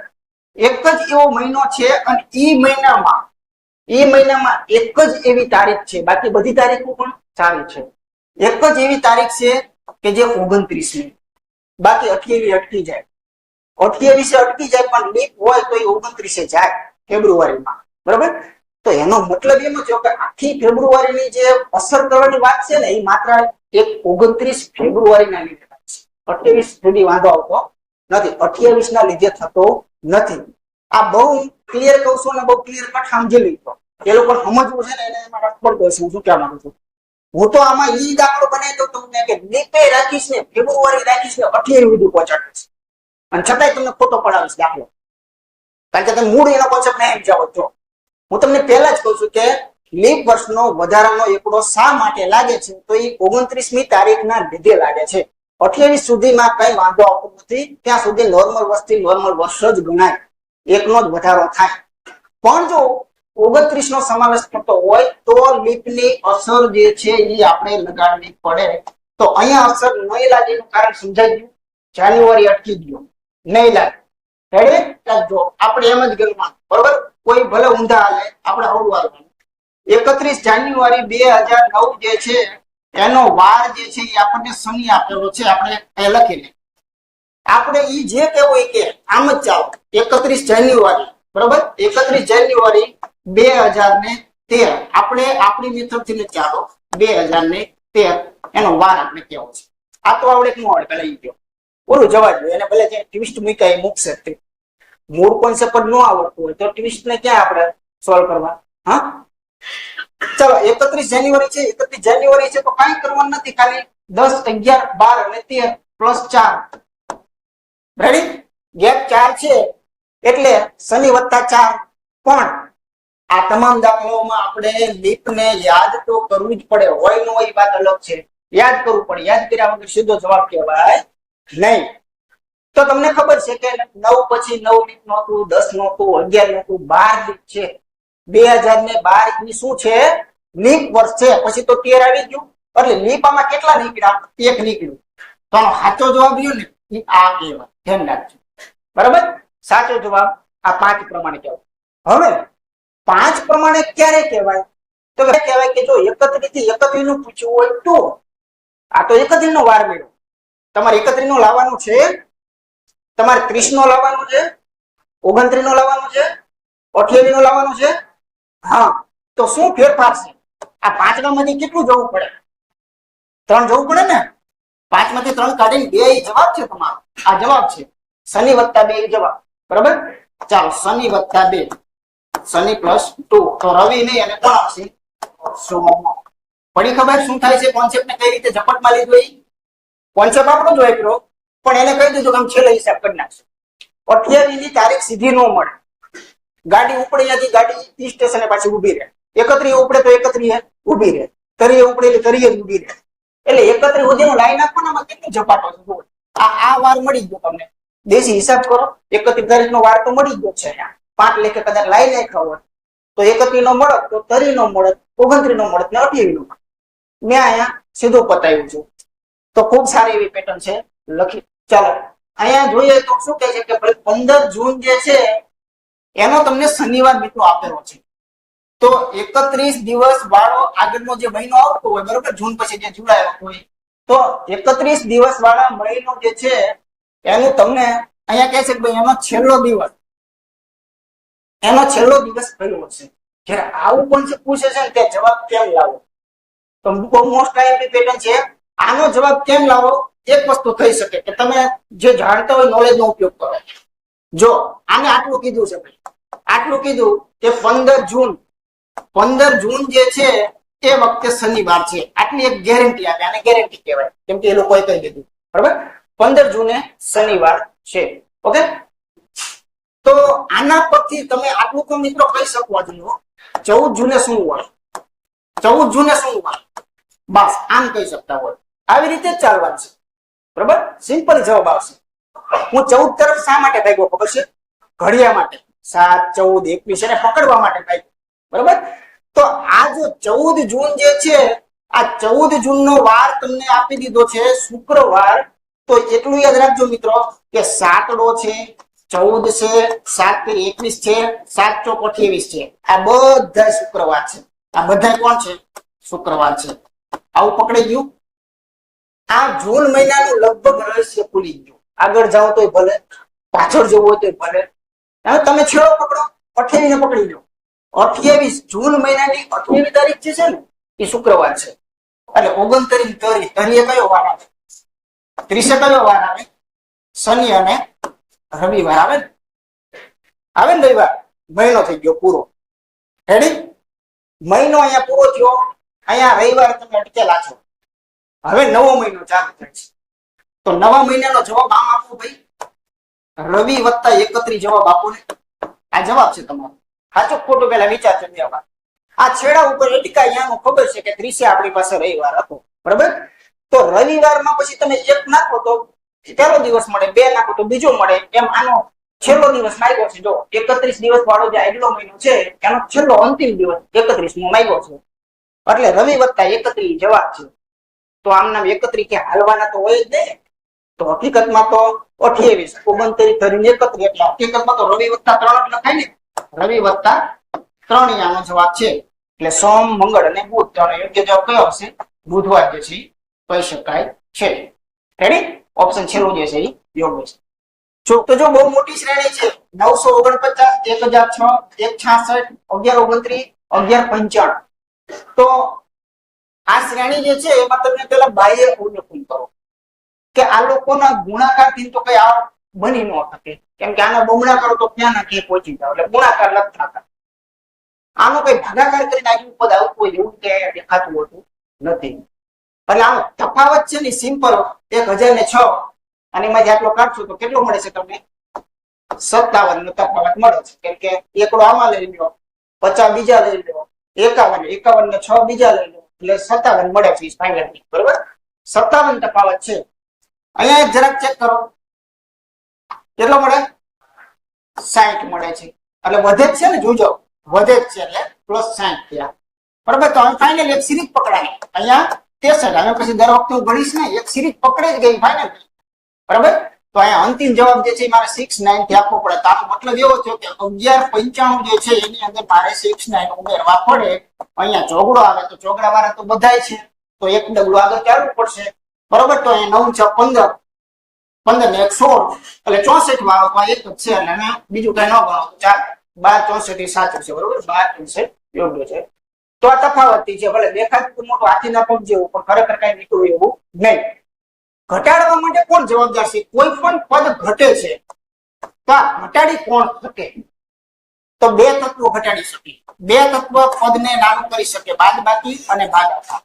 એક જ એવો મહિનો છે અને એ મહિનામાં એક જ એવી તારીખ છે, બાકી બધી તારીખો પણ સારી છે. એક જ એવી તારીખ છે કે જે 29મી, બાકી 28 અટકી જાય, 28 અટકી જાય, પણ લીપ હોય તો એ 29 જાય ફેબ્રુઆરીમાં, બરાબર. તો એનો મતલબ એમ છે કે આખી ફેબ્રુઆરીની જે અસર કરવાની વાત છે ને એ માત્ર એક 29 ફેબ્રુઆરીના લીધે છે. 28 સુધી વાંધો આવતો નથી, 28 ના લીધે થતો નથી. આ બહુ ક્લિયર કહું છું ને, બહુ ક્લિયર કટ સમજી લીધો. એ લોકો સમજવું છે ને એને એમાં રસ પડતો હશે. હું શું કહેવા માંગુ છું, હું તો આમાં ઈ દાખલો બનાવી દઉં તમને કે લીપે રાખીશ ને ફેબ્રુઆરી રાખીશ ને 28 સુધી પહોંચાડીશ, અને છતાંય તમને ખોટો પડાવીશ દાખલો, કારણ કે તમે મૂળ એનો કોન્સેપ્ટ નહીં સમજાવો છો. હું તમને પહેલા જ કહું છું કે લીપ વર્ષનો વધારાનો એકડો શા માટે લાગે છે, તો એ 29મી તારીખના લીધે લાગે છે. 28 સુધીમાં કઈ વાંધો આવતો નથી, ત્યાં સુધી નોર્મલ વસ્તી નોર્મલ વર્ષ જ ગણાય, એકનો જ વધારો થાય. પણ જો 29 નો સમાવેશ થતો હોય તો લીપની અસર જે છે એ આપણે લગાડવી પડે. તો અહીંયા અસર નહીં લાગે એનું કારણ સમજાઈ ગયું. જાન્યુઆરી અટકી ગયો, નહીં લાગે, રેડી? જો આપણે એમ જ ગણવાનું, બરોબર, કોઈ ભલે ઊંધા હાલે, આપણે હળવું હાલવાનું. 31 જાન્યુઆરી 2009 જે છે એનો વાર જે છે એ આપણને શનિ આપેલો છે, આપણે એ લખી લે. આપણે ઈ જે કેવું હોય કે આમ જ ચાલો, 31 જાન્યુઆરી, બરોબર, 31 જાન્યુઆરી 2013 આપણે આપણી મેથડ થી ચાલો 2013 એનો વાર આપણે કેવો છે. આ તો આવડે કે ન આવડે પેલા ઈ કહો, પૂરું જવા દો. એને ભલે જે ટ્વિસ્ટ મૂક્યા એ મૂકશે, મૂળ કોન્સેપ્ટ ન આવડતું હોય તો ટ્વિસ્ટ ને ક્યાં આપણે સોલ્વ કરવા? હા, ચલો 31 જાન્યુઆરી છે, 31 જાન્યુઆરી છે તો કાંઈ કરવાનું નથી, ખાલી 10, 11, 12 અને 13 +4, રેડી? ગેપ 4 છે એટલે શનિ +4. પણ આ તમામ દાખલાઓમાં આપણે લીપને યાદ તો કરવું જ પડે, હોય ન હોય વાત અલગ છે, યાદ કરવું પડે. યાદ કર્યા વગર સીધો જવાબ કહેવાય નહીં. તો તમને ખબર છે કે 9 પછી 9 લીપ નહોતું, 10 નહોતું, 11 નહોતું, 12 લીપ છે. 2012 ની શું છે? લીપ વર્ષ છે. પછી તો 13 આવી ગયું, એટલે લીપ આમાં કેટલા નીકળ્યા? 1 નીકળ્યું. તો આનો સાચો જવાબ રહ્યો ને એ આ કહેવાય, ધ્યાન રાખજો, બરાબર. સાચો જવાબ આ 5 પ્રમાણે કહેવાય. હવે 5 પ્રમાણે ક્યારે કહેવાય? તો કહેવાય કે જો 31 થી 31 નું પૂછ્યું હોય તો આ તો 31 નો વાર મળ્યો, તમારે 31 નો લાવવાનું છે, તમારે 30 નો લાવવાનું છે, 29 નો લાવવાનું છે, 28 નો લાવવાનું છે. હા, તો શું ફેરફાર છે? આ 5 માંથી કેટલું જવું પડે? 3 જવું પડે ને. 5 માંથી 3 કાઢીને 2 જવાબ છે તમારો. આ જવાબ છે શનિ +2 જવાબ, બરાબર. ચાલો, શનિ +2, શનિ +2 તો રવિ નહીં અને કોણ આવશે સોમ પડી ખબર શું થાય છે કોન્સેપ્ટ ને કઈ રીતે ઝપટમાં લીધો એ કોન્સેપ્ટ આપણો જ વાપર્યો પણ એને કહી દીધું કે આમ છેલ્લે હિસાબ કરી નાખશું 28 ની તારીખ સીધી ન મળે ગાડી ઉપડે ત્યાંથી ગાડી ઈ સ્ટેશને પાછી ઊભી રહે 31 ઉપડે તો 31 ઊભી રહે 30 ઉપડે એટલે 30 ઊભી રહે એટલે 31 સુધીનો લાઈન આપવાનામાં કેટલી ઝપાટો છે આ વાર મળી ગયો તમને દેશી હિસાબ કરો 31 તારીખનો વાર તો મળી ગયો છે અહીંયા 5 લેખે કદાચ લાઈ નાખ્યો હોત તો 31 નો મળત તો 30 નો મળત 29 નો મળત ને 28 નો મેં અહીંયા સીધું પતાવ્યું છું તો ખૂબ સારી એવી પેટર્ન છે લખી ચાલો અહીંયા જોઈએ તો શું કહે છે કે 15 જૂન જે છે એનો તમને શનિવાર મિત્રો આપેલો છે તો 31 દિવસ વાળો આગળનો જે મહિનો આવતો હોય બરોબર જૂન પછી જે જુલાઈ આવતો હોય તો 31 દિવસ વાળા મહિનો જે છે એનું તમને અહીંયા કહે છે કે ભાઈ એનો છેલ્લો દિવસ કયો છે જ્યારે આવું કોન્સેપ્ટ પૂછે છે ને તે જવાબ કેમ લાવો તો બહુ મોસ્ટ આઈએમપી પેટર્ન છે આનો જવાબ કેમ લાવો એક વસ્તુ થઈ શકે કે તમે જે જાણતા હોય નોલેજ નો ઉપયોગ કરો જો આને આટલું કીધું છે ભાઈ આટલું કીધું કે 15 જૂન જે છે એ વખતે શનિવાર છે આટલી એક ગેરંટી આપે આને ગેરંટી કહેવાય કેમ કે એ લોકોએ કહી દીધું બરાબર 15 જૂને શનિવાર છે ઓકે તો આના પરથી તમે આટલું તો મિત્રો કહી શકો છો 14 જૂને શું હોય 14 જૂને શું હોય બસ આમ કહી શકતા હોય આવી રીતે જ ચાલવાનું છે બરાબર સિમ્પલ જવાબ આવશે હું 14 તરફ શા માટે ભાગ્યો ખબર છે ઘડિયા માટે 7 14 21 એને પકડવા માટે ભાગ્યો બરાબર તો આ જો 14 જૂન જે છે આ 14 જૂન નો વાર તમને આપી દીધો છે શુક્રવાર તો એટલું યાદ રાખજો મિત્રો કે સાતડો છે 14 છે 7 થી 21 છે 7 ચોક 28 છે આ બધા શુક્રવાર છે આ બધા કોણ છે શુક્રવાર છે આવું પકડી ગયું આ જૂન મહિનાનું લગભગ રહસ્ય ખુલી ગયું આગળ જાઓ તોય ભલે પાછળ જવું હોય તોય ભલે હવે તમે છેડો પકડો 28 ને પકડી લો 28 જૂન મહિનાની 28 તારીખ જે છે ને એ શુક્રવાર છે એટલે 29 તરીએ કયો વાર આવે 30 કયો વાર આવે શનિ અને રવિવાર આવે ને રવિવાર મહિનો થઈ ગયો પૂરો રેડી મહિનો અહીંયા પૂરો થયો અહીંયા રવિવાર તમે અટકેલા છો હવે નવો મહિનો ચાલુ થાય છે તો નવા મહિનાનો જવાબ આમ આપો ભાઈ રવિ + 31 જવાબ આપો ને આ જવાબ છે તમારો સાચો ખોટો પેલા વિચારજો દેવા આ છેડા ઉપર અટકા અહીંયાનું ખબર છે કે 30 આપણી પાસે રવિવાર હતો બરાબર તો રવિવારમાં પછી તમે એક નાખો તો પહેલો દિવસ મળે બે નાખો તો બીજો મળે એમ આનો છેલ્લો દિવસ માંગ્યો છે જો 31 દિવસ વાળો જે આગલો મહિનો છે એનો છેલ્લો અંતિમ દિવસ 31 નો માંગ્યો છે એટલે રવિ + 31 જવાબ છે તો આમ નામ 31 કે હાલવાના તો હોય જ નહીં તો હકીકતમાં તો 28 29 ધરીને 31 એટલે હકીકતમાં તો રવિ + 3 જ લખાય ને રવિ + 3 આનો જવાબ છે એટલે સોમ મંગળ અને બુધ ત્રણ યોગ્ય જવાબ કયો હશે બુધવાર જે છે કહી શકાય છે રેડી ઓપ્શન છેલ્લું જે છે એ યોગ્ય છે જો બહુ મોટી શ્રેણી છે 949 1006 166 1129 તો આ શ્રેણી જે છે એમાં તમે પેલા બાહ્ય અવલોકન કરો કે આ લોકોના ગુણાકાર થી તો કઈ આ બની ન શકે કેમ કે આના બમણા કરો તો ક્યાં ના ક્યાં પહોંચી જાવ એટલે ગુણાકાર નથી થતા આનો કઈ ભાગાકાર કરીને આજુ પદ આવતું હોય એવું કે દેખાતું હોતું નથી એટલે આનો તફાવત છે ને સિમ્પલ 1006 અને એમાંથી આટલો કાઢશો તો કેટલો મળે છે તમને 57 નો તફાવત મળે છે કેમ કે એકડો આમાં લઈ લો 50 બીજા લઈ લો 51 ને 6 બીજા લઈ લો એટલે 57 મળે છે ફાઇનલ બરોબર 57 તફાવત છે અહીંયા એક જરાક ચેક કરો કેટલો મળે 60 મળે છે એટલે વધે જ છે ને જોજો વધે જ છે એટલે +60 થયા બરાબર તો ફાઇનલ એક સિરીઝ પકડાય અહીંયા 63 હવે પછી દર વખતે હું ગણીશ ને એક સિરીઝ પકડે જ ગઈ ફાઇનલ બરાબર તો અહીંયા અંતિમ જવાબ જે છે મારે 69 થી આપવો પડે તો આનો મતલબ એવો થયો કે 1195 જે છે એની અંદર મારે 69 ઉમેરવા પડે અહીંયા ચોગડો આવે તો ચોગડા વાળા તો બધાય છે તો એક ડગલું આગળ ચાલવું પડશે બરોબર તો અહીંયા 9 × 6 = 15 ને 1 16 એટલે 64 વાળો તો એક જ છે અને બીજું કઈ ન ગણો તો 4 12 64 એ સાચું છે બરોબર 12 64 યોગ્ય છે તો આ તફાવત છે ભલે દેખાતું મોટું હાથીના પગ જેવું પણ ખરેખર કઈ નીકળ્યું એવું નહીં ઘટાડવા માટે કોણ જવાબદાર છે કોઈ પણ પદ ઘટે છે તો આ ઘટાડી કોણ શકે તો બે તત્વો ઘટાડી શકે, બે તત્વ પદને નાનું કરી શકે, બાદબાકી અને ભાગાકાર.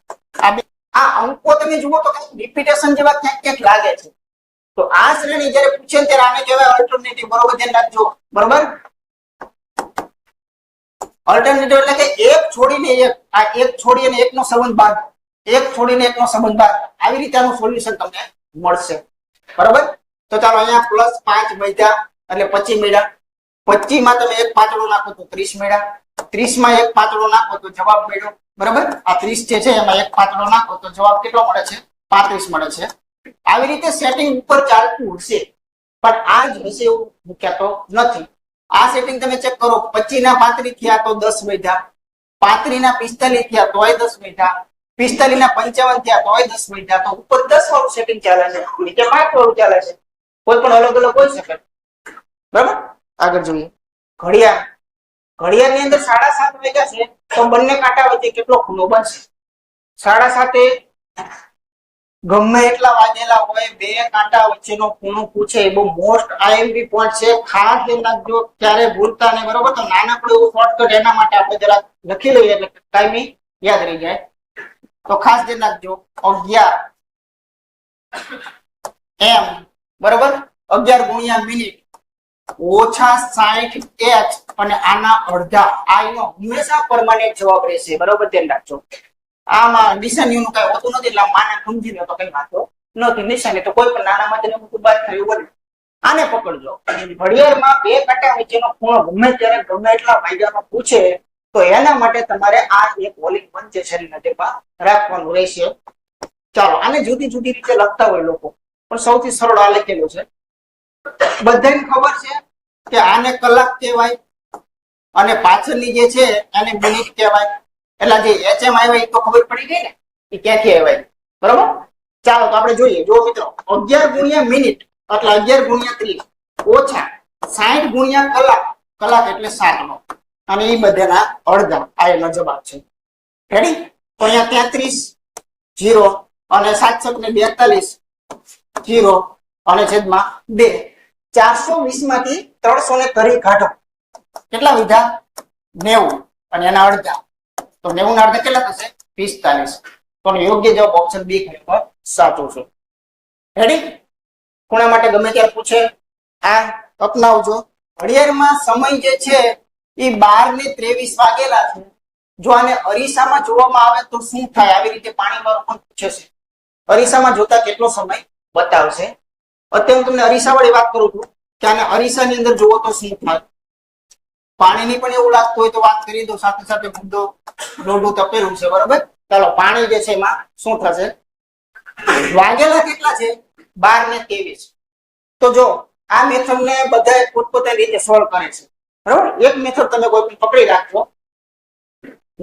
આ અંકો તમે જુઓ તો રિપીટેશન જેવા ક્યાંક ક્યાંક લાગે છે. તો આ શ્રેણી જ્યારે પૂછે ત્યારે આને કહેવાય ઓલ્ટરનેટિવ. બરોબર, ધ્યાન રાખજો. બરોબર, ઓલ્ટરનેટિવ એટલે કે એક છોડીને એક, આ એક છોડી અને એકનો સંબંધ બાદ, એક છોડીને એકનો સંબંધ બાદ, આવી રીતે આનું સોલ્યુશન તમને મળશે. બરોબર, તો ચાલો અહીંયા +5 મળ્યા એટલે 25 મળ્યા. 25 માં તમે એક પાંચડો નાખો તો 30 મળ્યા. 30 માં એક પાંચડો નાખો તો જવાબ મળ્યો. બરાબર, આ 30 જે છે એમાં એક પાંચડો નાખો તો જવાબ કેટલો મળે છે? 35 મળે છે. આવી રીતે સેટિંગ ઉપર ચાલતું હશે, પણ આ જ હશે એવું મૂક્યા તો નથી. આ સેટિંગ તમે ચેક કરો. 25 ના 35 થયા તો 10 વધ્યા, 35 ના 45 થયા તોય 10 વધ્યા, 45 ના 55 થયા તોય 10 વધ્યા. તો ઉપર 10 વાળું સેટિંગ ચાલે છે, નીચે 5 વાળું ચાલે છે. કોઈ પણ અલગ અલગ હોઈ શકે. બરાબર, આગળ જોઈએ. ઘડિયાળ, ઘડિયાળની અંદર 7:30 વાગ્યા છે તો બંને કાંટા વચ્ચે કેટલો ખૂણો બનશે? 7:30 ગમે એટલા વાગેલા હોય, બે કાંટા વચ્ચેનો ખૂણો પૂછે એ બહુ મોસ્ટ આઈએમપી પોઈન્ટ છે. ખાસ ધ્યાન રાખજો, ક્યારે ભૂલતા નહીં. બરોબર, તો નાનકડું એવું શોર્ટકટ એના માટે આપણે જરા લખી લઈએ એટલે ટાઈમિંગ યાદ રહી જાય. તો ખાસ ધ્યાન રાખજો, 11 એમ. બરોબર, 11 ગુણ્યા મિનિટ ઓછા 60 h અને આના અડધા. આ એનો હંમેશા પરમાનન્ટ જવાબ રહેશે. બરોબર, ધ્યાન રાખજો. આમાં નિશાનીઓ નું કઈ હોતું નથી, એટલે માને સમજી લો તો કઈ વાંધો નથી. નિશાની તો કોઈ પણ નાના માંથી મોટું બાદ થયું બને. આને પકડજો. ઘડિયાળમાં બે કાંટા વચ્ચેનો ખૂણો ગમે ત્યારે ગમે એટલા વાગ્યાનો પૂછે તો એના માટે તમારે આ એક વોલિંગ વન જે શરીરના ટેપા રાખવાનું રહેશે. ચાલો, આને જુદી જુદી રીતે લખતા હોય લોકો, પણ સૌથી સરળ આ લખેલું છે. બધાને ખબર છે કે આને કલાક કહેવાય અને પાછળની જે છે એને મિનિટ કહેવાય. એટલે જે એચએમ આવ્યા એ તો ખબર પડી ગઈ ને એ ક્યાંથી આવ્યા. બરોબર, ચાલો તો આપણે જોઈએ. જો મિત્રો, 11 ગુણ્યા મિનિટ એટલે 11 ગુણ્યા 30 ઓછા 60 ગુણ્યા કલાક, કલાક એટલે 7 નો, અને એ બધાના અડધા. આ એનો જવાબ છે. રેડી? તો અહીંયા 33 0 અને 7 ને 42 0 અને છેદમાં 2. 420 માંથી 300 ને કરી કાઢો. કેટલા વિધા? 90 અને એના અડધા. તો 90 ના અડધા કેટલા થશે? 45. તો યોગ્ય જવાબ ઓપ્શન બી ખરેખર સાચો છે. રેડી? ખૂણા માટે ગમે ત્યારે પૂછે, આ અપનાવજો. ઘડિયાળમાં સમય જે છે એ 12:23 વાગેલા છે. જો આને અરીસામાં જોવામાં આવે તો શું થાય? આવી રીતે પાણીમાં પણ પૂછે છે. અરીસામાં જોતા કેટલો સમય બતાવશે? અત્યારે હું તમને અરીસા વાળી વાત કરું છું કે આને અરીસાની અંદર જોવો તો શું થાય. પાણીની પણ એવું લાગતું હોય તો વાત કરી દો, સાથે સાથે મુદ્દો લોઢું તપેલું છે. બરોબર, ચાલો પાણી જે છે એમાં શું થશે? વાગેલા કેટલા છે? 12:23. તો જો આ મેથડ ને બધા પોતપોતાની રીતે સોલ્વ કરે છે. બરોબર, એક મેથડ તમે કોઈ પણ પકડી રાખજો.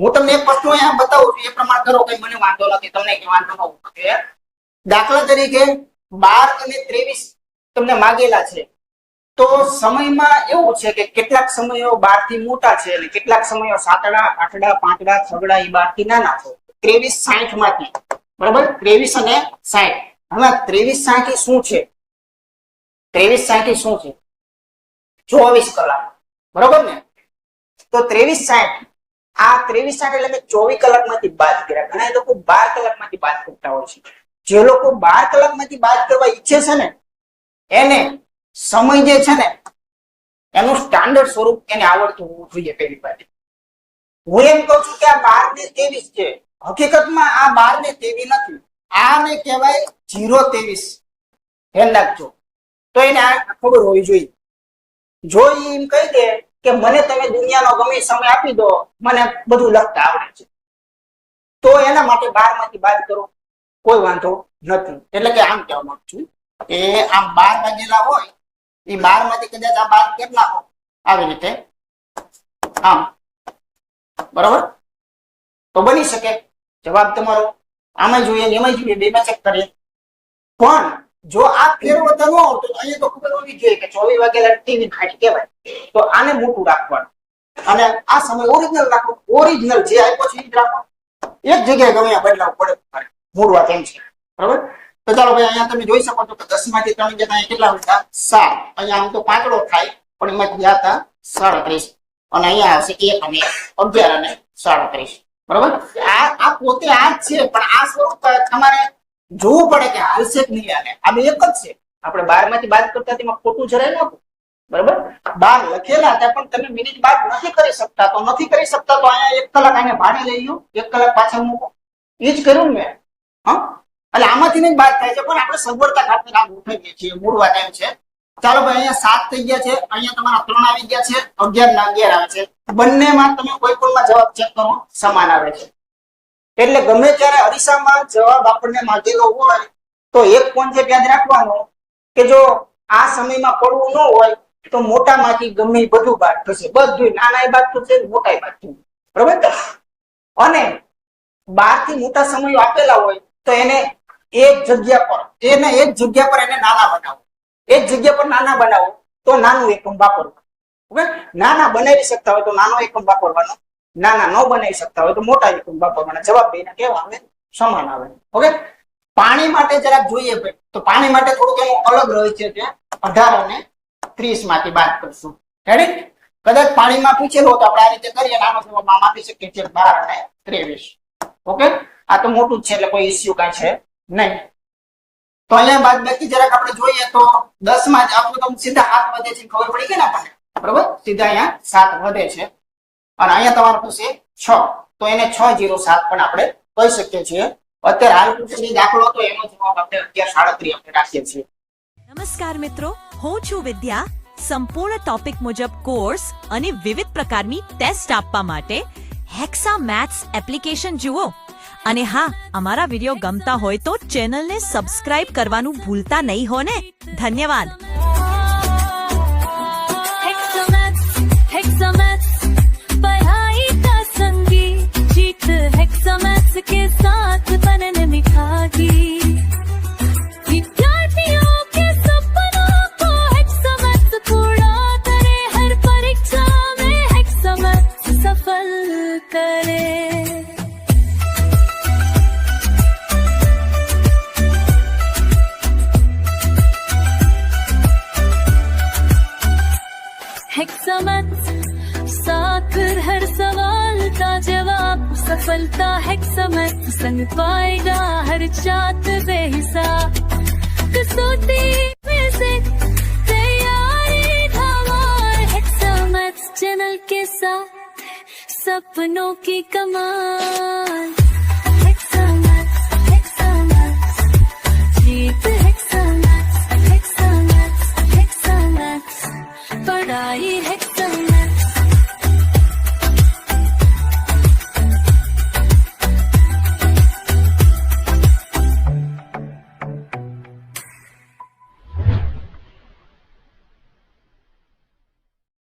હું તમને એક વસ્તુ અહીંયા બતાવું છું, એ પ્રમાણે કરો, કઈ મને વાંધો નથી, તમને કઈ વાંધો ન હોય. દાખલા તરીકે 12 અને 23 તમને માગેલા છે. તો સમયમાં એવું છે કે કેટલાક સમયો 12 થી મોટા છે અને કેટલાક સમયો 7, 8, 5, 6 એ 12 થી નાના છે. 23, 60 માંથી. બરાબર, 23 અને 60. હવે 23, 60 શું છે? 23, 60 શું છે? 24 કલાક. બરોબર ને? તો 23, 60 આ 23, 60 એટલે મેં 24 કલાકમાંથી બાદ કર્યા. ઘણા લોકો 12 કલાકમાંથી બાદ કરતા હોય છે. જે લોકો 12 કલાકમાંથી બાદ કરવા ઈચ્છે છે ને એને સમય જે છે ને એનું સ્ટાન્ડર્ડ સ્વરૂપ એને આવડતું હોવું જોઈએ. પહેલી વાત હું એમ કહું છું કે આ 12:23 છે. હકીકતમાં આ 12:23 નથી, આને કહેવાય 0:23. ધ્યાન રાખજો. તો એને આ ખબર હોવી જોઈએ. જો એમ કહી દે કે મને તમે દુનિયાનો ગમે સમય આપી દો, મને બધું લખતા આવડે છે, તો એના માટે 12 માંથી બાદ કરો, કોઈ વાંધો નથી. એટલે કે આમ કહેવા માંગુ છું કે આમ 12 વાગેલા હોય એ 12 માંથી કદાચ આ 12 કેમ નાખો આવી રીતે આમ. બરોબર, તો બની શકે જવાબ તમારો આમાં જોઈએ એમાં જોઈએ, બેમાં ચેક કરીએ. પણ જો આ ફેરવતા ન આવતો તો અહીંયા તો ખબર હોવી જોઈએ કે 24 વાગેલા ટીવી ખાટ કહેવાય. તો આને મોટું રાખવાનું અને આ સમય ઓરિજિનલ રાખો. ઓરિજિનલ જે આપ્યો છે એ જ રાખો. એક જગ્યાએ ગમે બદલાવ પડે. મૂળ વાત એમ છે. બરોબર, તો ચાલો ભાઈ અહીંયા તમે જોઈ શકો છો કે 10 માંથી 3 જતા કેટલા વધ્યા? 7. અહીંયા આમ તો પાંચડો થાય પણ એમાં ગયા હતા 37. અને અહીંયા આવશે 1 અને 11 અને 37. બરોબર? આ પોતે આ જ છે, પણ આ સ્વરૂપ તમારે જોવું પડે કે હાલશે કે નહીં હાલે. આ બે એક જ છે. આપણે 12 માંથી બાદ કરતા તેમાં ખોટું જરાય નહોતું. બરોબર? 12 લખેલા હતા, પણ તમે મિનિટ બાદ નથી કરી શકતા. તો નથી કરી શકતા તો અહીંયા 1 કલાક આને ભાડે લઈ લો, 1 કલાક પાછળ મૂકો. એ જ કર્યું મેં. હા, એટલે આમાંથી નહીં બાદ થાય છે, પણ આપણે સગવડતા ખાતર આ ઉઠાવીએ છીએ. મૂળ વાત એમ છે. ચાલો ભાઈ, અહીંયા 7 થઈ ગયા છે, અહીંયા તમારા 3 આવી ગયા છે, 11 ના 11 આવે છે. બંનેમાં તમે કોઈ પણમાં જવાબ ચેક કરો, સમાન આવે છે. એટલે ગમે ત્યારે અરીસામાં જવાબ આપણને માંગેલો હોય તો એક કોન્સેપ્ટ યાદ રાખવાનો કે જો આ સમયમાં પડવું ન હોય તો મોટામાંથી ગમે બધું બાદ થશે. બધું નાના બાદ થશે, મોટા બાદ થશે. બરોબર? અને 12 થી મોટા સમયો આપેલા હોય તો એને એક જગ્યા પર એને નાના બનાવો. એક જગ્યા પર નાના બનાવો તો નાનું એકમ વાપરવું. ઓકે? નાના બનાવી શકતા હોય તો નાનો એકમ વાપરવાનો, નાના ન બનાવી શકતા હોય તો મોટા એકમ વાપરવાના. જવાબ બેના કેવા આવે? સમાન આવે. ઓકે? પાણી માટે જરાક જોઈએ ભાઈ, તો પાણી માટે થોડુંક એનું અલગ રહે છે. તે 18 અને 30 માંથી બાદ કરશું. રેડી? કદાચ પાણીમાં પૂછેલું તો આપણે આ રીતે કરીએ, આનો જવાબ આમ આપી શકીએ છીએ 12 અને 23. ઓકે? આ તો મોટું જ છે એટલે કોઈ ઇસ્યુ કાંઈ છે નહીં. તો અહીંયા બાદ બાકી જરાક આપણે જોઈએ તો 10 માં જ આપણું તો સીધા 7 વધે છે, ખબર પડી ગઈ ને આપણને. બરોબર? સીધા અહીંયા 7 વધે છે અને અહીંયા તમારું થશે 6. તો એને 607 પણ આપણે કહી શકીએ છીએ. અત્યારે હાલ પૂછેલી દાખલો તો એનો જવાબ આપણે 1137 આપણે રાખીએ છીએ. નમસ્કાર મિત્રો, હું છું વિદ્યા. સંપૂર્ણ ટોપિક મુજબ કોર્સ અને વિવિધ પ્રકારની ટેસ્ટ આપવા માટે હેક્સા મેથ્સ એપ્લિકેશન જુઓ. અને હા, અમારા વિડિયો ગમતા હોય તો ચેનલને સબસ્ક્રાઇબ કરવાનું ભૂલતા નહીં હો ને. ધન્યવાદ. पढ़ाई का संगी जीत हेक्सामैथ्स के साथ बनने निभागी. विद्यार्थियों के सपनों को हेक्सामैथ्स पूरा करे, हर परीक्षा में हेक्सामैथ्स सफल करे. हेक्सामैथ्स साथ हर सवाल का जवाब, सफलता हेक्सामैथ्स संग पाएगा हर छात्र बेहिसाब. कसौटी में से तैयारी धमाल, हेक्सामैथ्स चैनल के साथ सपनों की कमाल. हेक्सामैथ्स जीत हेक्सामैथ्स, हेक्सामैथ्स पढ़ाई हेक्सामैथ्स.